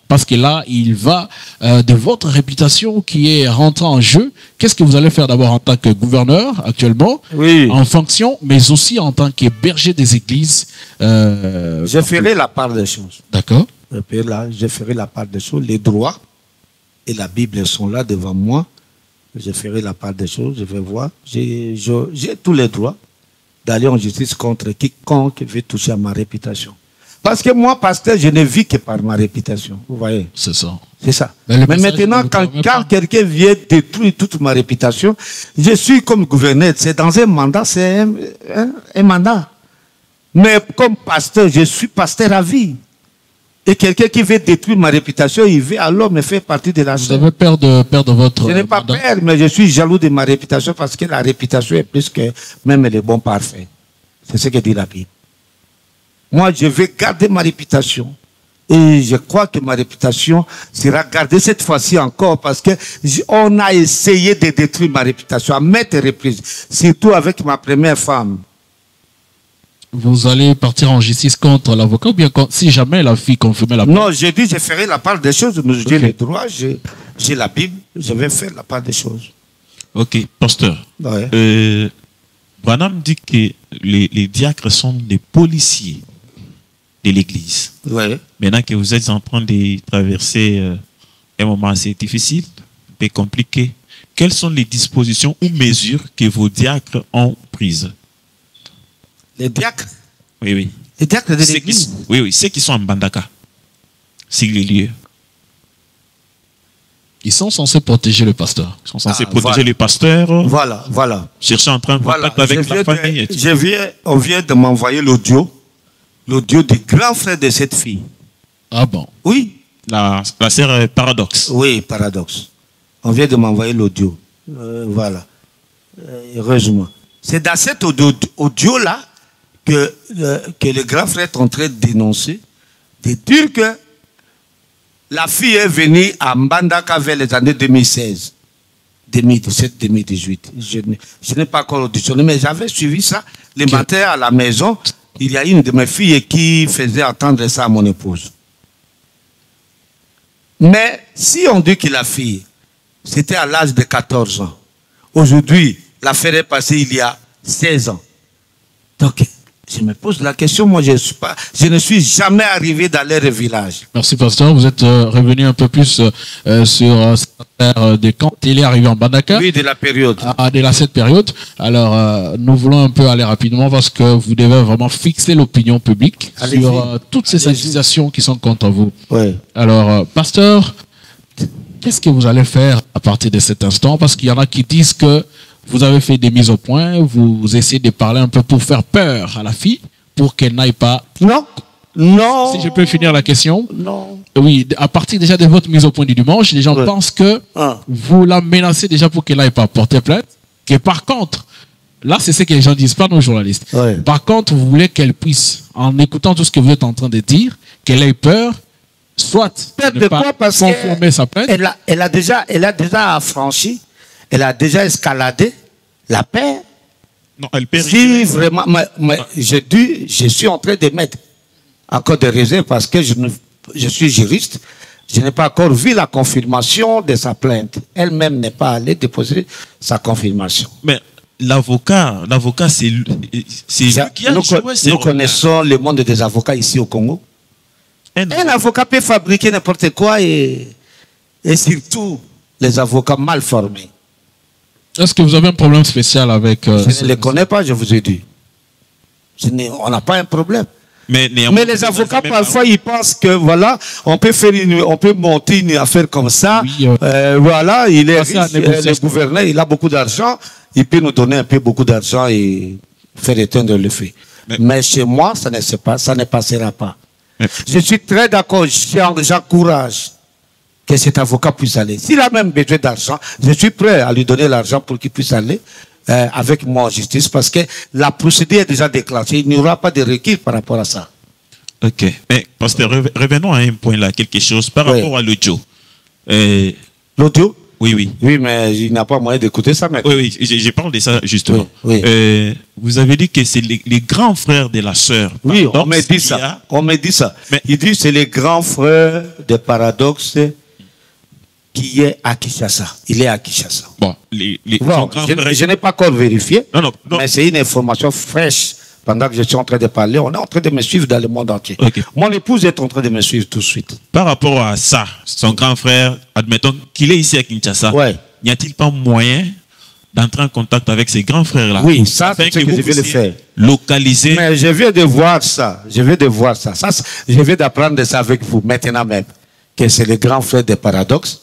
parce que là, il va de votre réputation qui est rentrée en jeu, qu'est-ce que vous allez faire d'abord en tant que gouverneur actuellement, en fonction, mais aussi en tant que berger des églises? Je ferai la part des choses. D'accord. Je ferai la part des choses. Les droits et la Bible sont là devant moi. Je ferai la part des choses, je vais voir. J'ai tous les droits d'aller en justice contre quiconque veut toucher à ma réputation. Parce que moi, pasteur, je ne vis que par ma réputation. Vous voyez? C'est ça. C'est ça. Mais maintenant, quand quelqu'un vient détruire toute ma réputation, je suis comme gouverneur. C'est dans un mandat, c'est un mandat. Mais comme pasteur, je suis pasteur à vie. Et quelqu'un qui veut détruire ma réputation, il veut alors me faire partie de la Vous chaîne. avez peur de perdre votre Je n'ai pas mandat? peur, mais je suis jaloux de ma réputation parce que la réputation est plus que même les bons parfaits. C'est ce que dit la Bible. Moi, je vais garder ma réputation. Et je crois que ma réputation sera gardée cette fois-ci encore parce que on a essayé de détruire ma réputation à maintes reprises, surtout avec ma première femme. Vous allez partir en justice contre l'avocat ou bien si jamais la fille confirmait la Non, j'ai dit, je ferai la part des choses. J'ai Okay. le droit, j'ai la Bible, je vais faire la part des choses. Ok, pasteur. Ouais. Branham dit que les diacres sont des policiers de l'Église. Ouais. Maintenant que vous êtes en train de traverser un moment assez difficile, un peu compliqué, quelles sont les dispositions ou mesures que vos diacres ont prises? Les diacres, Oui, oui. les diacres de Ceux l'église. oui, oui, ceux qui sont en Bandaka, sur les lieux. Ils sont censés protéger le pasteur. Ils sont censés Ah, protéger voilà. les pasteurs, Voilà, voilà. chercher à entrer en Voilà. contact avec la famille. Et tout. On vient de m'envoyer l'audio du grand frère de cette fille. Ah bon? Oui, La sœur Paradoxe. oui, paradoxe. On vient de m'envoyer l'audio. Voilà. Heureusement. C'est dans cet audio-là que le grand frère est en train de dénoncer, de dire que la fille est venue à Mbandaka vers les années 2016, 2017, 2018. Je n'ai pas encore auditionné, mais j'avais suivi ça le matin à la maison. Il y a une de mes filles qui faisait entendre ça à mon épouse. Mais si on dit que la fille, c'était à l'âge de 14 ans, aujourd'hui, l'affaire est passée il y a 16 ans. Donc, je me pose la question, moi je ne suis jamais arrivé dans leur village. Merci, pasteur. Vous êtes revenu un peu plus sur cette affaire de quand il est arrivé en Bandaka. Oui, de la période. De cette période. Alors, nous voulons un peu aller rapidement parce que vous devez vraiment fixer l'opinion publique Allez-y. sur toutes ces Allez-y. accusations qui sont contre vous. Oui. Alors, pasteur, qu'est-ce que vous allez faire à partir de cet instant? Parce qu'il y en a qui disent que vous avez fait des mises au point, vous essayez de parler un peu pour faire peur à la fille, pour qu'elle n'aille pas. Non, non. Si je peux finir la question. Non. Oui, à partir déjà de votre mise au point du dimanche, les gens Ouais. pensent que Ah. vous la menacez déjà pour qu'elle n'aille pas porter plainte. Que par contre, là, c'est ce que les gens disent, pas nos journalistes. Ouais. Par contre, vous voulez qu'elle puisse, en écoutant tout ce que vous êtes en train de dire, qu'elle ait peur, soit Peur ne de pas quoi? Parce conformer sa plainte. elle a déjà affranchi, elle a déjà escaladé la paix. Non, elle perd. Si vraiment, mais je suis en train de mettre encore des réserves parce que je suis juriste, je n'ai pas encore vu la confirmation de sa plainte. Elle-même n'est pas allée déposer sa confirmation. Mais l'avocat, c'est lui qui a Nous, joué ce nous rôle. connaissons le monde des avocats ici au Congo. Un avocat peut fabriquer n'importe quoi et surtout les avocats mal formés. Est-ce que vous avez un problème spécial avec... Je ne les connais pas, je vous ai dit. On n'a pas un problème. Mais les avocats, parfois, ils pensent que, voilà, on peut monter une affaire comme ça. Oui, voilà, il est passer à riche, négocier. le gouverneur, il a beaucoup d'argent. Il peut nous donner beaucoup d'argent et faire éteindre le feu. Mais chez moi, ça ne passera pas. Je suis très d'accord, j'encourage que cet avocat puisse aller. S'il a même besoin d'argent, je suis prêt à lui donner l'argent pour qu'il puisse aller avec moi en justice parce que la procédure est déjà déclenchée. Il n'y aura pas de recul par rapport à ça. Ok. Mais, pasteur, revenons à un point là, quelque chose par rapport à l'audio. L'audio? Oui, oui. Oui, mais il n'a pas moyen d'écouter ça maintenant. Oui, oui, je parle de ça justement. Oui, vous avez dit que c'est les grands frères de la sœur. Oui, on Paradoxe me dit qui ça. a- On me dit ça. Mais- Il dit c'est le grand frère de Paradoxe qui est à Kinshasa. Il est à Kinshasa. Bon, son Bon, grand frère- je n'ai pas encore vérifié, Non. mais c'est une information fraîche. Pendant que je suis en train de parler, on est en train de me suivre dans le monde entier. Ok. Mon épouse est en train de me suivre tout de suite. Par rapport à ça, son grand frère, admettons qu'il est ici à Kinshasa, Ouais. n'y a-t-il pas moyen d'entrer en contact avec ces grands frères-là? Oui, ça, afin c'est ce que vous je viens de puissiez faire. localiser. Mais je viens de voir ça. Je viens de voir ça. Je viens d'apprendre ça avec vous maintenant même. Que c'est le grand frère des paradoxes.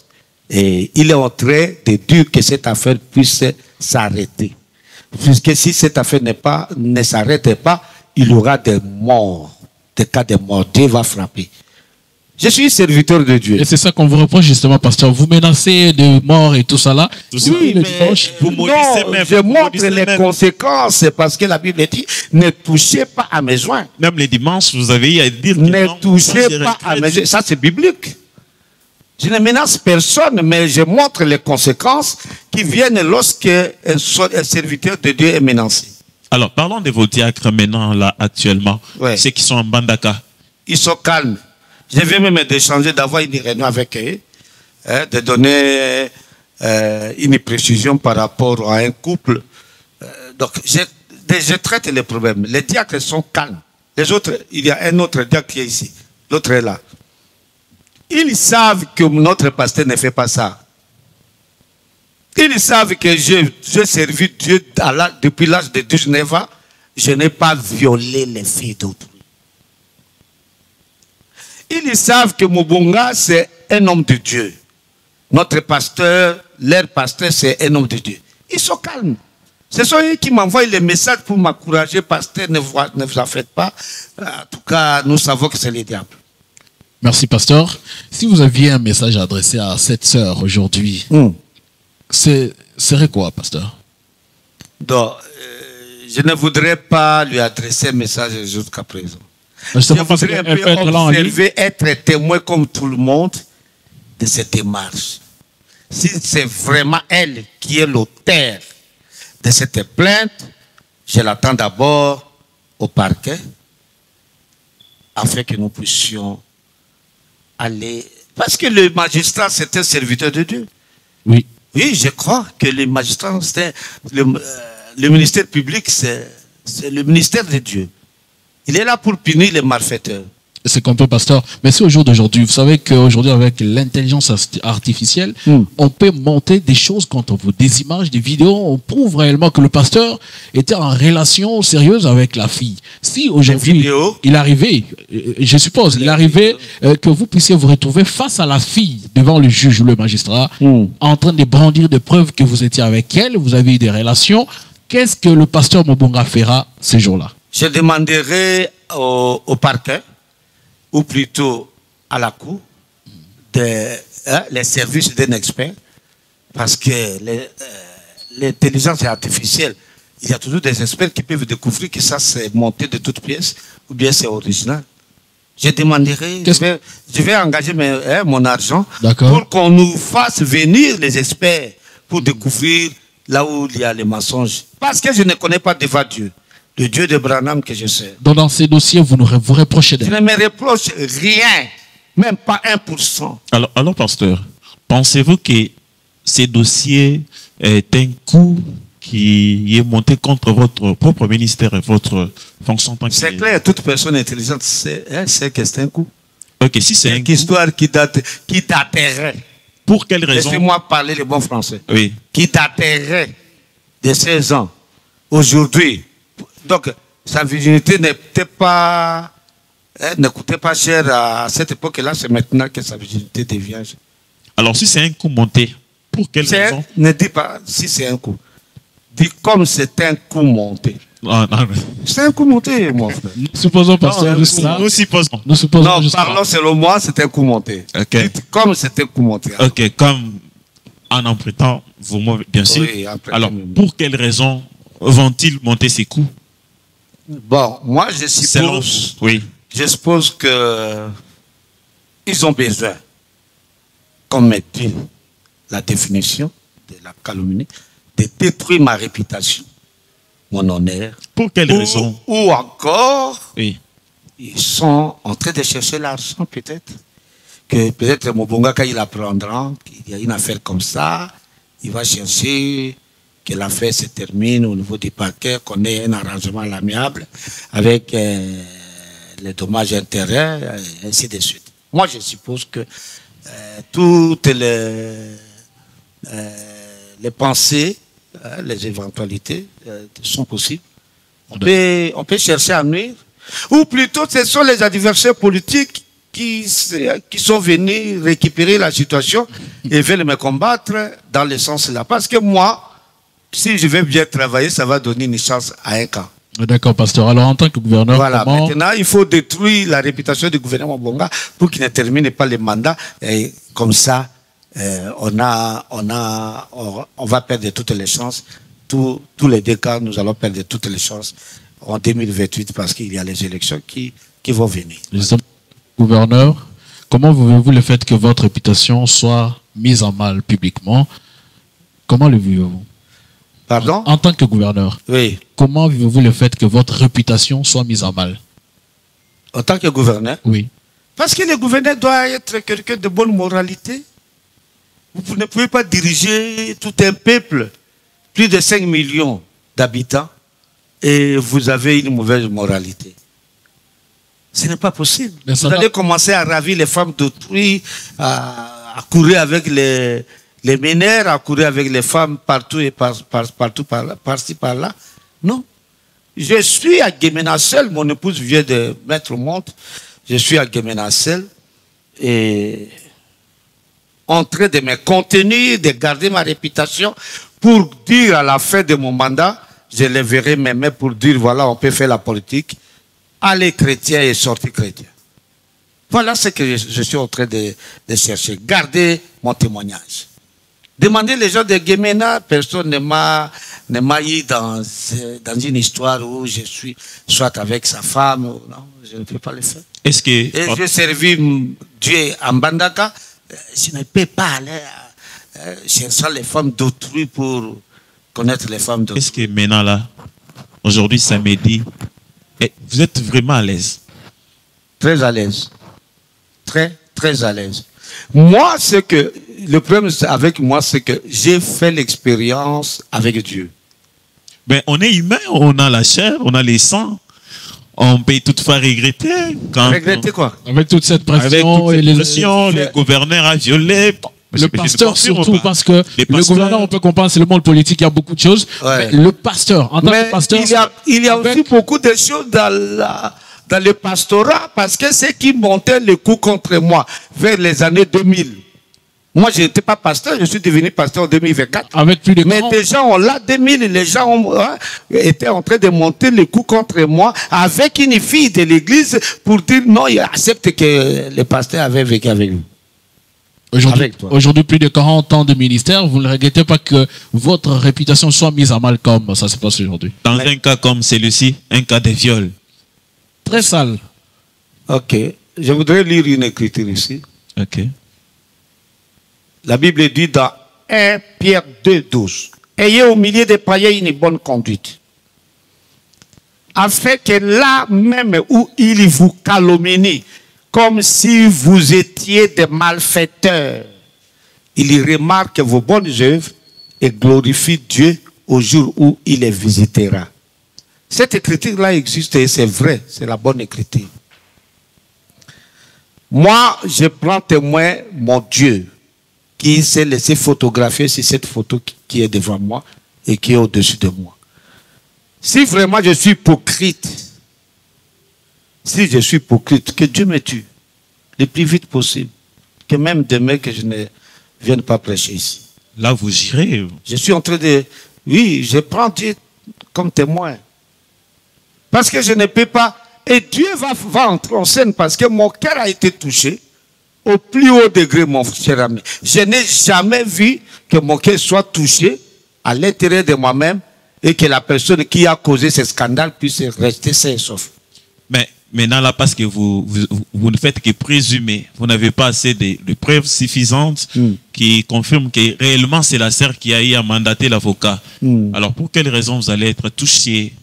Et il est en train de dire que cette affaire puisse s'arrêter. Puisque si cette affaire ne s'arrête pas, il y aura des morts, des cas de mort. Dieu va frapper. Je suis serviteur de Dieu. Et c'est ça qu'on vous reproche justement, pasteur. Vous menacez de mort et tout ça là. Oui, mais vous maudissez même. Je montre les conséquences parce que la Bible dit ne touchez pas à mes joints. Même les dimanches, vous avez eu à dire que Ne non, touchez ça, pas à mes joints. Ça, c'est biblique. Je ne menace personne, mais je montre les conséquences qui viennent lorsque un serviteur de Dieu est menacé. Alors, parlons de vos diacres maintenant, là, actuellement. Ouais. Ceux qui sont en Bandaka. Ils sont calmes. Je viens même d'échanger, d'avoir une réunion avec eux, de donner une précision par rapport à un couple. Donc, je traite les problèmes. Les diacres sont calmes. Les autres, il y a un autre diacre qui est ici. L'autre est là. Ils savent que notre pasteur ne fait pas ça. Ils savent que j'ai servi Dieu depuis l'âge de 19 ans. Je n'ai pas violé les filles d'autrui. Ils savent que Mobunga, c'est un homme de Dieu. Notre pasteur, leur pasteur, c'est un homme de Dieu. Ils sont calmes. Ce sont eux qui m'envoient les messages pour m'encourager. Pasteur, ne vous en faites pas. En tout cas, nous savons que c'est le diable. Merci, pasteur. Si vous aviez un message à adresser à cette sœur aujourd'hui, serait quoi, pasteur? Donc, je ne voudrais pas lui adresser un message jusqu'à présent. Je voudrais un peu observer, être témoin comme tout le monde de cette démarche. Si c'est vraiment elle qui est l'auteur de cette plainte, je l'attends d'abord au parquet afin que nous puissions aller. Parce que le magistrat, c'est un serviteur de Dieu. Oui. Oui, je crois que le magistrat, le ministère public, c'est le ministère de Dieu. Il est là pour punir les malfaiteurs. C'est comme peu, pasteur. Mais c'est au jour d'aujourd'hui. Vous savez qu'aujourd'hui, avec l'intelligence artificielle, on peut monter des choses quand on veut, des images, des vidéos. On prouve réellement que le pasteur était en relation sérieuse avec la fille. Si aujourd'hui, il arrivait, je suppose, il arrivait que vous puissiez vous retrouver face à la fille devant le juge ou le magistrat, en train de brandir des preuves que vous étiez avec elle, vous avez eu des relations. Qu'est-ce que le pasteur Mobunga fera ces jours-là? Je demanderai au parquet, ou plutôt à la cour, les services d'un expert, parce que l'intelligence artificielle, il y a toujours des experts qui peuvent découvrir que ça c'est monté de toutes pièces, ou bien c'est original. Je demanderai, je vais engager mon argent pour qu'on nous fasse venir les experts pour découvrir là où il y a les mensonges. Parce que je ne connais pas devant Dieu. Le Dieu de Branham que je sais. Donc dans ces dossiers, vous reprochez Je ne me reproche rien, même pas 1%. Alors pasteur, pensez-vous que ces dossiers est un coup qui est monté contre votre propre ministère et votre fonction en tant que... C'est clair, toute personne intelligente sait que c'est un coup. Ok, si c'est une histoire qui daterait. Pour quelle raison? Laissez-moi parler le bon français. Oui. Qui daterait de 16 ans. Aujourd'hui. Donc, sa virginité n'était pas, ne coûtait pas cher à cette époque-là. C'est maintenant que sa virginité devient. Alors, si c'est un coup monté, pour quelle raison? Ne dis pas si c'est un coup. Dis comme c'est un coup monté. C'est un coup monté, mon frère. Supposons, pasteur, nous supposons. Non, parlons selon moi, c'est un coup monté. Okay. Comme c'est un coup monté. Ok, comme en empruntant vos mots, bien sûr. Oui, alors, pour quelle raison vont-ils monter ces coups? Bon, moi je suppose, je suppose que ils ont besoin, comme dit la définition de la calomnie, de détruire ma réputation, mon honneur. Pour quelle raison? Ou encore, ils sont en train de chercher l'argent peut-être. Que peut-être Mobunga, quand il apprendra qu'il y a une affaire comme ça, il va chercher que l'affaire se termine au niveau du parquet, qu'on ait un arrangement à l'amiable avec les dommages et intérêts, et ainsi de suite. Moi, je suppose que toutes les pensées, les éventualités sont possibles. On peut chercher à nuire. Ou plutôt, ce sont les adversaires politiques qui sont venus récupérer la situation et veulent me combattre dans le sens là. Parce que moi, si je vais bien travailler, ça va donner une chance à un camp. D'accord, pasteur. Alors, en tant que gouverneur, Voilà, comment... maintenant, il faut détruire la réputation du gouvernement Bonga pour qu'il ne termine pas les mandats. Et comme ça, on va perdre toutes les chances. Tous les deux cas, nous allons perdre toutes les chances en 2028 parce qu'il y a les élections qui vont venir. Justement, gouverneur, comment vivez-vous le fait que votre réputation soit mise en mal publiquement? Comment le vivez-vous? Pardon? En tant que gouverneur, Oui. comment vivez-vous le fait que votre réputation soit mise en mal? En tant que gouverneur? Oui. Parce que le gouverneur doit être quelqu'un de bonne moralité. Vous ne pouvez pas diriger tout un peuple, plus de 5 millions d'habitants, et vous avez une mauvaise moralité. Ce n'est pas possible. Vous allez commencer à ravir les femmes d'autrui, à courir avec les mineurs, à courir avec les femmes partout et partout par-ci, par-là. Non. Je suis à Guéménacel, mon épouse vient de mettre au monde. Je suis à Guéménacel et en train de me contenir, de garder ma réputation pour dire à la fin de mon mandat, je lèverai mes mains pour dire voilà, on peut faire la politique, aller chrétien et sortir chrétien. Voilà ce que je suis en train de chercher. Garder mon témoignage. Demandez les gens de Guémena, personne ne m'a eu dans une histoire où je suis soit avec sa femme. Non, je ne peux pas le faire. Est-ce que... Et j'ai servi Dieu en Bandaka. Je ne peux pas aller chercher les femmes d'autrui pour connaître les femmes d'autrui. Est-ce que maintenant là, aujourd'hui samedi, vous êtes vraiment à l'aise? Très à l'aise. Très, très à l'aise. Moi, le problème avec moi, c'est que j'ai fait l'expérience avec Dieu. Ben, on est humain, on a la chair, on a les sangs. On peut toutefois regretter. Regretter quoi? Avec toute cette pression, avec toute cette pression, le gouverneur a violé. Le pasteur surtout, parce que le gouverneur, on peut comprendre, c'est le monde politique, il y a beaucoup de choses. Ouais. Mais le pasteur, en tant que pasteur... Il y a aussi beaucoup de choses dans le pastorat, parce que ceux qui montaient le coup contre moi vers les années 2000. Moi, je n'étais pas pasteur, je suis devenu pasteur en 2024. Avec plus de 40. Mais des gens, là, 2000, les gens étaient en train de monter le coup contre moi avec une fille de l'église pour dire non, il accepte que le pasteur avait vécu avec lui. Aujourd'hui, plus de 40 ans de ministère, vous ne regrettez pas que votre réputation soit mise à mal comme ça se passe aujourd'hui? Dans un cas comme celui-ci, un cas de viol. Très sale. Ok. Je voudrais lire une écriture ici. Ok. La Bible dit dans 1 Pierre 2, 12. Ayez au milieu des païens une bonne conduite, afin que là même où ils vous calomnient, comme si vous étiez des malfaiteurs, il remarque vos bonnes œuvres et glorifie Dieu au jour où il les visitera. Cette écriture-là existe et c'est vrai, c'est la bonne écriture. Moi, je prends témoin mon Dieu qui s'est laissé photographier sur cette photo qui est devant moi et qui est au-dessus de moi. Si vraiment je suis hypocrite, que Dieu me tue le plus vite possible, que même demain que je ne vienne pas prêcher ici. Là, vous irez. Je suis en train de... Oui, je prends Dieu comme témoin. Parce que je ne peux pas... Et Dieu va entrer en scène parce que mon cœur a été touché au plus haut degré, mon cher ami. Je n'ai jamais vu que mon cœur soit touché à l'intérieur de moi-même et que la personne qui a causé ce scandale puisse rester sain et sauf. Mais maintenant, là, parce que vous ne faites que présumer, vous n'avez pas assez de preuves suffisantes qui confirment que réellement c'est la sœur qui a eu à mandater l'avocat. Alors, pour quelle raison vous allez être touché?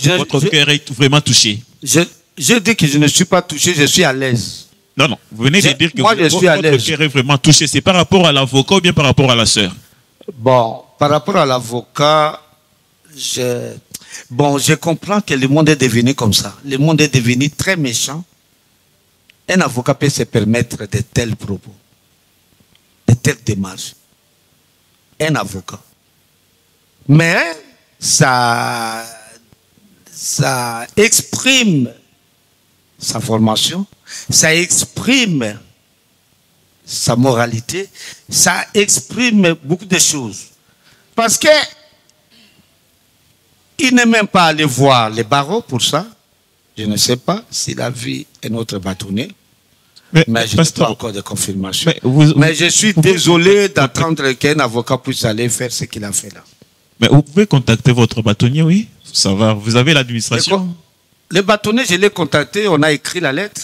Votre cœur est vraiment touché. Je dis que je ne suis pas touché, je suis à l'aise. Non, non, vous venez de dire que votre cœur est vraiment touché. C'est par rapport à l'avocat ou bien par rapport à la sœur? Bon, par rapport à l'avocat, je comprends que le monde est devenu comme ça. Le monde est devenu très méchant. Un avocat peut se permettre de tels propos, de telles démarches. Un avocat. Mais ça exprime sa formation, ça exprime sa moralité, ça exprime beaucoup de choses. Parce que Il n'est même pas allé voir les barreaux pour ça. Je ne sais pas s'il a vu un autre bâtonnier. Mais je n'ai pas encore de confirmation. Mais je suis désolé d'attendre qu'un avocat puisse aller faire ce qu'il a fait là. Mais vous pouvez contacter votre bâtonnier, oui. Ça va. Vous avez l'administration. Le bâtonnier, je l'ai contacté, on a écrit la lettre.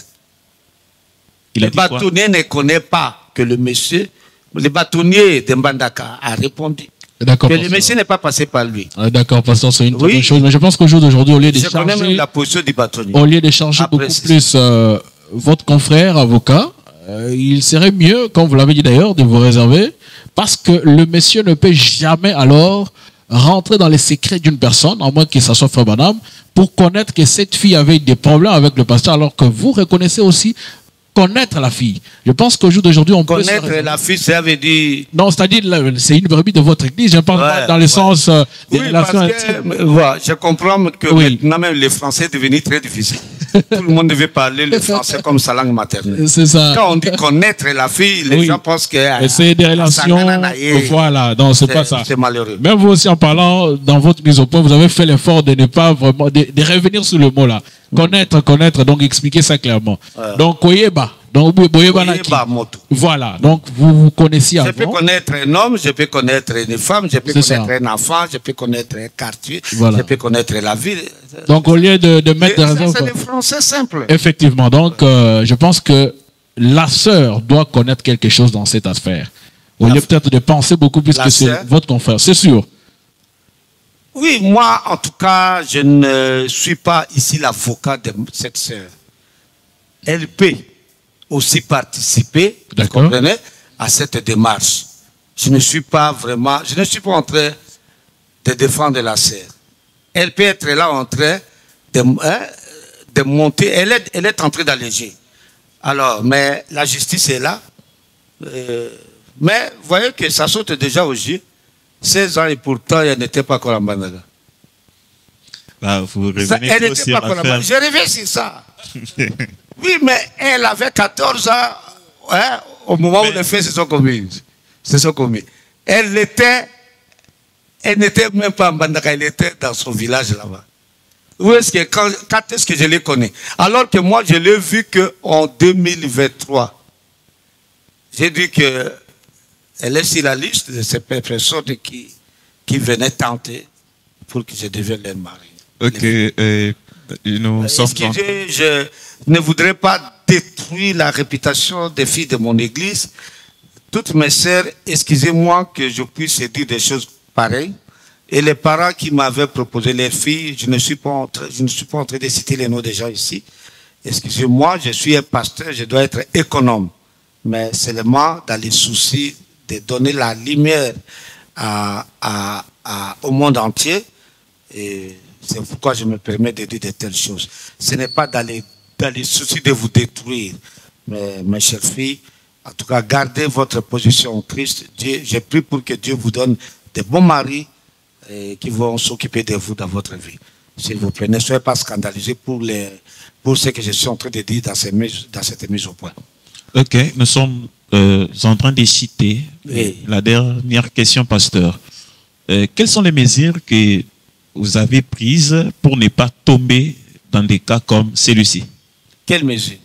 Le bâtonnier ne connaît pas que le monsieur, le bâtonnier de Mbandaka a répondu. D'accord. Que le monsieur n'est pas passé par lui. D'accord, pasteur, c'est une très bonne chose. Mais je pense qu'au jour d'aujourd'hui, au lieu de je connais même la position du bâtonnier. Au lieu de changer beaucoup plus votre confrère avocat, il serait mieux, comme vous l'avez dit d'ailleurs, de vous réserver, parce que le monsieur ne peut jamais alors rentrer dans les secrets d'une personne, à moins que ça soit Frère Branham, pour connaître que cette fille avait des problèmes avec le pasteur, alors que vous reconnaissez aussi connaître la fille. Je pense qu'au jour d'aujourd'hui, on peut... Connaître la fille, ça veut dire... Non, c'est-à-dire, c'est une brebis de votre église. Je pense pas dans le sens des relations intimes. Je comprends que maintenant, même les Français est devenu très difficile. Tout le monde devait parler le français comme sa langue maternelle. C'est ça. Quand on dit connaître la fille, les gens pensent que... c'est des relations... Voilà, non, c'est pas ça. C'est malheureux. Même vous aussi, en parlant dans votre mise au point, vous avez fait l'effort de ne pas vraiment... de revenir sur le mot là. Connaître, donc expliquer ça clairement. Donc, Oyeba. Donc, voilà, donc vous connaissiez avant. Je peux connaître un homme, je peux connaître une femme, je peux connaître un enfant, je peux connaître un quartier, je peux connaître la ville. Donc, au lieu de mettre des raisons... C'est le français simple. Effectivement, donc je pense que la sœur doit connaître quelque chose dans cette affaire. Au lieu peut-être de penser beaucoup plus que c'est votre confrère, c'est sûr. Oui, moi, en tout cas, je ne suis pas ici l'avocat de cette sœur. Elle peut aussi participer, vous comprenez, à cette démarche. Je ne suis pas vraiment, je ne suis pas en train de défendre la sœur. Elle peut être là en train de monter, elle est en train d'alléger. Alors, mais la justice est là. Mais vous voyez que ça saute déjà aux yeux. 16 ans et pourtant, elle n'était pas encore en Bandaga. Vous revenez elle n'était pas encore en Bandaga. Je reviens sur ça. Oui, mais elle avait 14 ans au moment où les faits se sont commis. Elle n'était même pas en Bandaga, elle était dans son village là-bas. Quand est-ce que je l'ai connue? Alors que moi, je l'ai vu qu'en 2023. J'ai dit que elle est sur la liste de ces personnes qui venaient tenter pour que je devienne leur mari. Ok. Je ne voudrais pas détruire la réputation des filles de mon église. Toutes mes sœurs, excusez-moi que je puisse dire des choses pareilles. Et les parents qui m'avaient proposé leurs filles, je ne suis pas en train de citer les noms des gens ici. Excusez-moi, je suis un pasteur, je dois être économe. Mais seulement dans les soucis de donner la lumière au monde entier. Et c'est pourquoi je me permets de dire de telles choses. Ce n'est pas dans les soucis de vous détruire. Mais mes chères filles, en tout cas, gardez votre position en Christ. J'ai prié pour que Dieu vous donne de bons maris qui vont s'occuper de vous dans votre vie. S'il vous plaît, ne soyez pas scandalisés pour ce que je suis en train de dire dans cette mise au point. Ok, nous sommes en train de citer la dernière question, pasteur. Quelles sont les mesures que vous avez prises pour ne pas tomber dans des cas comme celui-ci? Quelles mesures?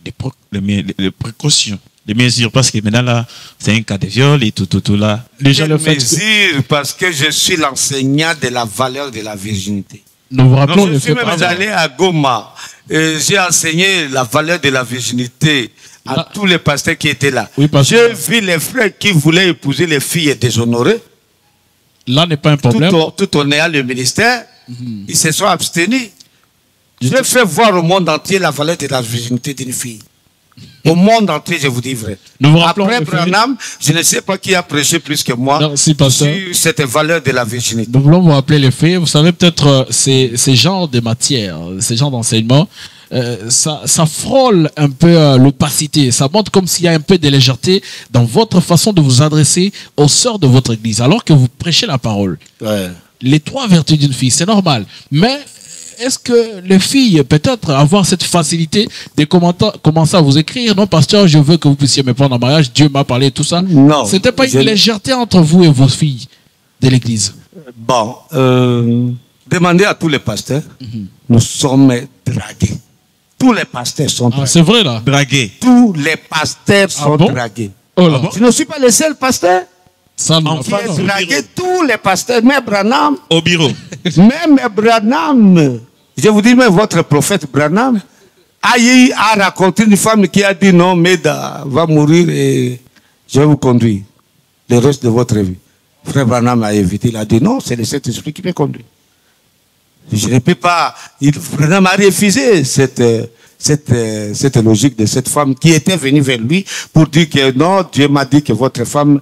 Les précautions. Les mesures, parce que maintenant là, c'est un cas de viol et tout là. Les mesures, parce que je suis l'enseignant de la valeur de la virginité. Nous vous rappelons je suis même allé à Goma. J'ai enseigné la valeur de la virginité à tous les pasteurs qui étaient là. Oui, j'ai vu les frères qui voulaient épouser les filles déshonorées. Là n'est pas un problème. Tout en ayant le ministère, ils se sont abstenus. Je fais voir au monde entier la valeur de la virginité d'une fille. Au monde entier, je vous dis vrai. Après Branham, je ne sais pas qui a prêché plus que moi sur cette valeur de la virginité. Nous voulons vous rappeler les faits. Vous savez, peut-être ces genres de matières, ces genres d'enseignement, ça frôle un peu l'opacité. Ça montre comme s'il y a un peu de légèreté dans votre façon de vous adresser aux sœurs de votre église, alors que vous prêchez la parole. Les 3 vertus d'une fille, c'est normal. Mais est-ce que les filles, peut-être, avoir cette facilité de commencer à vous écrire, non, pasteur, je veux que vous puissiez me prendre en mariage, Dieu m'a parlé, tout ça. Non. C'était pas une légèreté entre vous et vos filles de l'église? Bon, demandez à tous les pasteurs, nous sommes dragués. Tous les pasteurs sont dragués. C'est vrai là. Dragué. Tous les pasteurs sont bon? dragués. Oh là. Je ne suis pas le seul pasteur Ça ne va qui pas, est non. dragué. Tous les pasteurs, même Branham, Au bureau. même Branham, je vous dis, même votre prophète Branham, a raconté une femme qui a dit non, Meda va mourir et je vais vous conduire le reste de votre vie. Frère Branham a évité, il a dit non, c'est le Saint-Esprit qui me conduit. Je ne peux pas. Branham a refusé cette logique de cette femme qui était venue vers lui pour dire que non, Dieu m'a dit que votre femme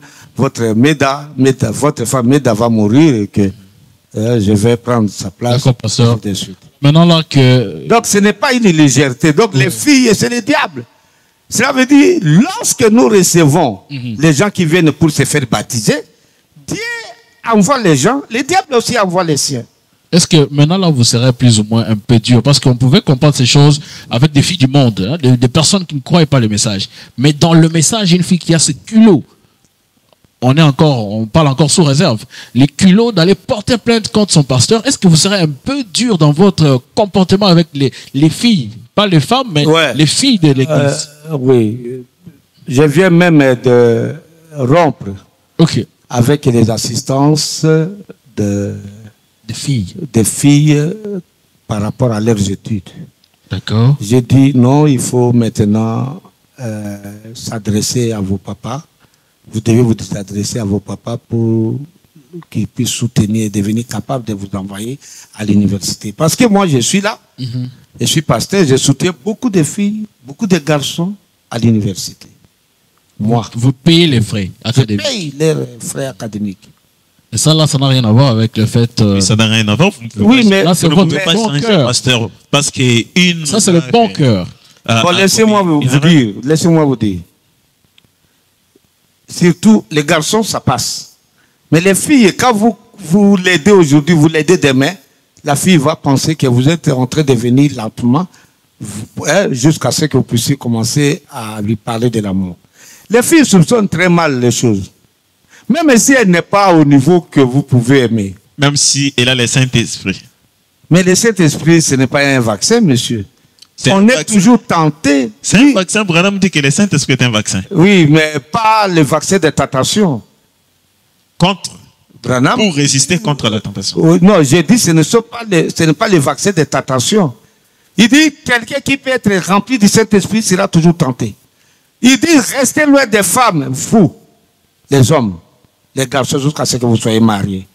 Meda va mourir et que je vais prendre sa place. D'accord, pasteur. De suite. Maintenant là que... Donc ce n'est pas une légèreté. Donc les filles, c'est le diable. Cela veut dire, lorsque nous recevons les gens qui viennent pour se faire baptiser, Dieu envoie les gens, le diable aussi envoie les siens. Est-ce que maintenant là vous serez plus ou moins un peu dur? Parce qu'on pouvait comprendre ces choses avec des filles du monde, hein, des personnes qui ne croyaient pas le message. Mais dans le message, une fille qui a ce culot, on parle encore sous réserve, les culots d'aller porter plainte contre son pasteur. Est-ce que vous serez un peu dur dans votre comportement avec les filles? Pas les femmes, mais les filles de l'église. Oui. Je viens même de rompre avec les assistances des filles par rapport à leurs études. D'accord. J'ai dit non, il faut maintenant s'adresser à vos papas. Vous devez vous adresser à vos papas pour qu'ils puissent soutenir et devenir capables de vous envoyer à l'université. Parce que moi, je suis là, je suis pasteur, je soutiens beaucoup de filles, beaucoup de garçons à l'université. Moi. Vous payez les frais académiques. Je paye les frais académiques. Et ça, là, ça n'a rien à voir avec le fait... Oui, ça n'a rien à voir. Oui, mais là, c'est votre bon cœur. Pasteur, parce que ça, c'est le bon cœur. Bon, laissez-moi vous dire. Surtout, les garçons, ça passe. Mais les filles, quand vous l'aidez aujourd'hui, vous l'aidez demain, la fille va penser que vous êtes en train de venir lentement jusqu'à ce que vous puissiez commencer à lui parler de l'amour. Les filles soupçonnent très mal les choses. Même si elle n'est pas au niveau que vous pouvez aimer. Même si elle a le Saint-Esprit. Mais le Saint-Esprit, ce n'est pas un vaccin, monsieur. On est toujours tenté. C'est un vaccin. Branham dit que le Saint-Esprit est un vaccin. Oui, mais pas le vaccin de tentation. Contre Branham, pour résister contre la tentation. Non, j'ai dit ce n'est pas le vaccin de tentation. Il dit quelqu'un qui peut être rempli du Saint-Esprit sera toujours tenté. Il dit restez loin des femmes, vous, les hommes, les garçons, jusqu'à ce que vous soyez mariés.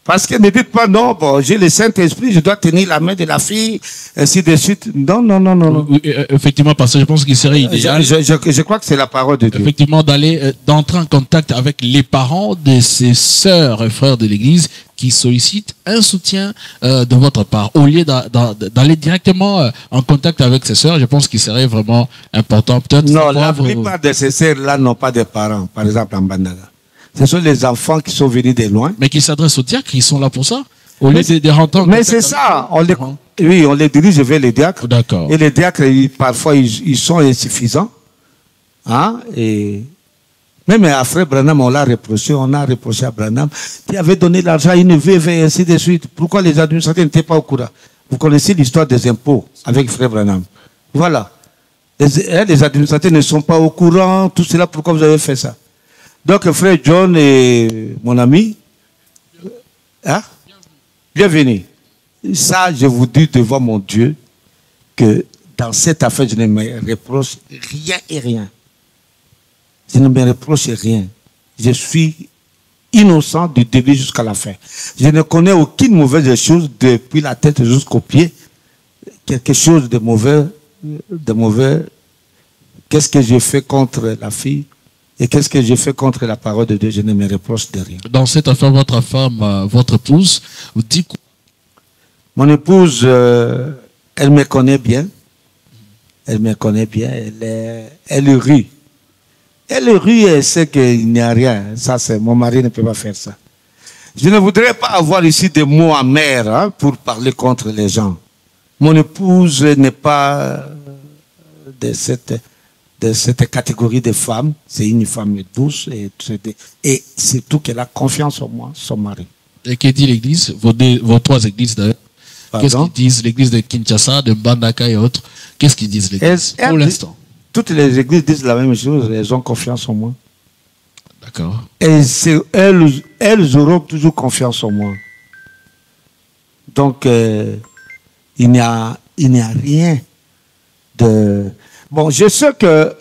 Parce que ne dites pas non, bon, j'ai le Saint-Esprit, je dois tenir la main de la fille, ainsi de suite. Non, non, non, non. non. Effectivement, parce que je pense qu'il serait idéal. Je crois que c'est la parole de Dieu. Effectivement, d'entrer en contact avec les parents de ses sœurs et frères de l'Église qui sollicitent un soutien de votre part. Au lieu d'aller directement en contact avec ses sœurs, je pense qu'il serait vraiment important. Peut-être. Non, la plupart de ces sœurs-là n'ont pas de parents, par exemple en Bandaga. Ce sont les enfants qui sont venus de loin. Mais qui s'adressent aux diacres, ils sont là pour ça. Au lieu de rentrer en mais c'est ça. On les dirige vers les diacres. D'accord. Et les diacres, parfois, ils sont insuffisants. Hein? Et même à Frère Branham, on a reproché à Branham qui avait donné l'argent à une veuve et ainsi de suite. Pourquoi les administrateurs n'étaient pas au courant? Vous connaissez l'histoire des impôts avec Frère Branham. Voilà. Les administrateurs ne sont pas au courant. Tout cela, pourquoi vous avez fait ça? Donc, Frère John et mon ami, hein? Bienvenue. Ça, je vous dis devant mon Dieu que dans cette affaire, je ne me reproche rien et rien. Je ne me reproche rien. Je suis innocent du début jusqu'à la fin. Je ne connais aucune mauvaise chose depuis la tête jusqu'aux pieds. Quelque chose de mauvais. Qu'est-ce que j'ai fait contre la fille? Et qu'est-ce que j'ai fait contre la parole de Dieu? Je ne me reproche de rien. Dans cette affaire, votre femme, votre épouse, vous dit quoi? Mon épouse, elle me connaît bien. Elle me connaît bien. Elle rit. Elle rit et sait qu'il n'y a rien. Ça, c'est mon mari ne peut pas faire ça. Je ne voudrais pas avoir ici des mots amers pour parler contre les gens. Mon épouse n'est pas de cette catégorie de femmes. C'est une femme douce et surtout qu'elle a confiance en moi, son mari. Et que dit l'église, vos trois églises d'ailleurs? Qu'est-ce qu'ils disent? L'église de Kinshasa, de Mbandaka et autres. Qu'est-ce qu'ils disent l'église pour l'instant? Toutes les églises disent la même chose, elles ont confiance en moi. D'accord. Et elles auront toujours confiance en moi. Donc, il n'y a rien de... Bon, je sais que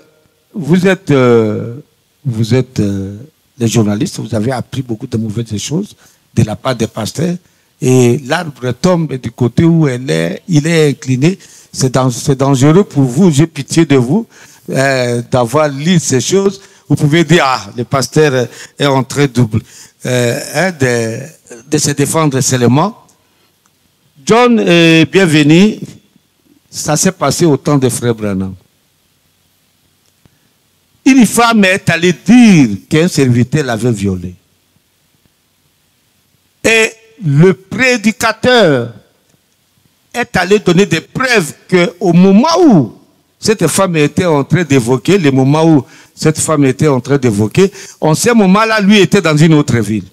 vous êtes les journalistes, vous avez appris beaucoup de mauvaises choses de la part des pasteurs. Et l'arbre tombe du côté où il est incliné. C'est dangereux pour vous, j'ai pitié de vous, d'avoir lu ces choses. Vous pouvez dire, ah, le pasteur est en train de se défendre seulement. John est bienvenu. Ça s'est passé au temps de Frère Branham. Une femme est allée dire qu'un serviteur l'avait violée. Et le prédicateur est allé donner des preuves qu'au moment où cette femme était en train d'évoquer, le moment où cette femme était en train d'évoquer, en ce moment-là, lui était dans une autre ville.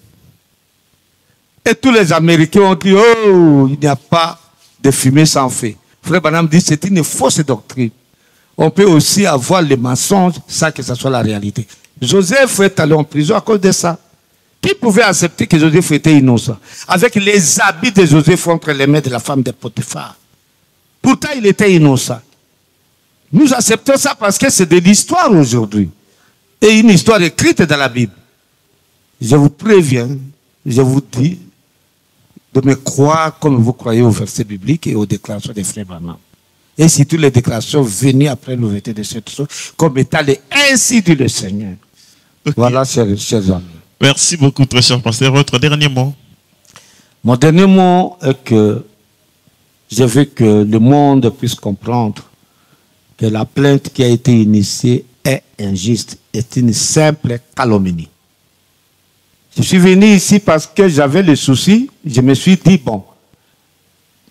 Et tous les Américains ont dit, oh, il n'y a pas de fumée sans feu. Frère Branham dit, c'est une fausse doctrine. On peut aussi avoir les mensonges sans que ce soit la réalité. Joseph est allé en prison à cause de ça. Qui pouvait accepter que Joseph était innocent? Avec les habits de Joseph entre les mains de la femme de Potiphar. Pourtant, il était innocent. Nous acceptons ça parce que c'est de l'histoire aujourd'hui. Et une histoire écrite dans la Bible. Je vous préviens, je vous dis de me croire comme vous croyez aux versets bibliques et aux déclarations des frères Branham. Et si toutes les déclarations venaient après l'ouverture de cette chose, comme étant les ainsi dit le Seigneur. Okay. Voilà, chers amis. Merci beaucoup, très cher pasteur. Votre dernier mot? Mon dernier mot est que je veux que le monde puisse comprendre que la plainte qui a été initiée est injuste, est une simple calomnie. Je suis venu ici parce que j'avais le souci, je me suis dit, bon,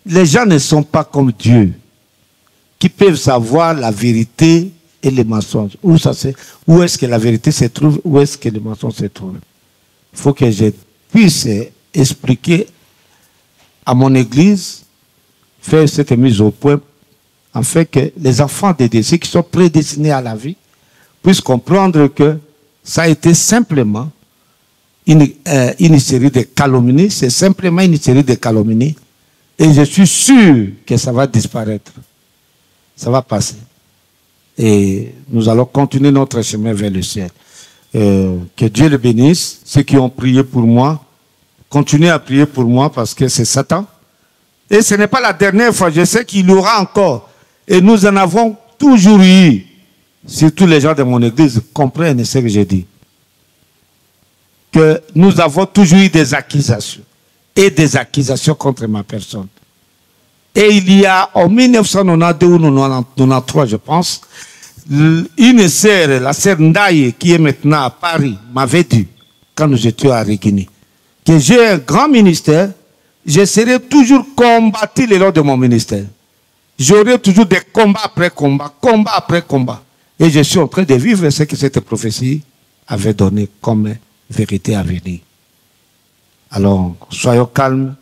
les gens ne sont pas comme Dieu, qui peuvent savoir la vérité et les mensonges. Où est-ce que la vérité se trouve, où est-ce que le mensonge se trouve. Il faut que je puisse expliquer à mon église, faire cette mise au point, afin que les enfants de Dieu, ceux qui sont prédestinés à la vie, puissent comprendre que ça a été simplement une série de calomnies, c'est simplement une série de calomnies, et je suis sûr que ça va disparaître. Ça va passer. Et nous allons continuer notre chemin vers le ciel. Que Dieu le bénisse. Ceux qui ont prié pour moi, continuez à prier pour moi parce que c'est Satan. Et ce n'est pas la dernière fois, je sais qu'il y aura encore. Et nous en avons toujours eu. Surtout les gens de mon église comprennent ce que je dis. Que nous avons toujours eu des accusations. Et des accusations contre ma personne. Et il y a en 1992 ou 1993, je pense, une sœur, la sœur Ndaye, qui est maintenant à Paris, m'avait dit, quand nous étions à Régini, que j'ai un grand ministère, je serai toujours combattu le long de mon ministère. J'aurai toujours des combats après combats, combat après combat. Et je suis en train de vivre ce que cette prophétie avait donné comme vérité à venir. Alors, soyons calmes,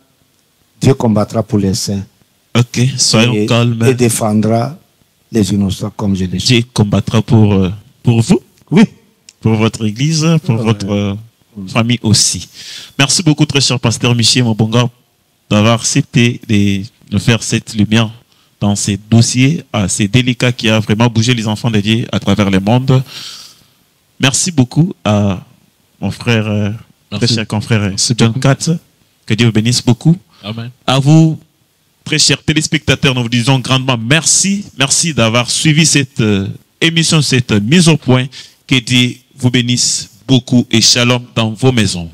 Dieu combattra pour les saints. Ok, soyons calmes. Et défendra les innocents comme je l'ai dit. Dieu combattra pour vous. Oui. Pour votre église, pour votre famille aussi. Merci beaucoup, très cher pasteur Michel Mobonga, d'avoir accepté de faire cette lumière dans ces dossiers assez délicats qui a vraiment bougé les enfants de Dieu à travers le monde. Merci beaucoup à mon frère, très cher confrère John Katz. Que Dieu vous bénisse beaucoup. Amen. À vous, très chers téléspectateurs, nous vous disons grandement merci. Merci d'avoir suivi cette émission, cette mise au point. Que Dieu vous bénisse beaucoup et shalom dans vos maisons.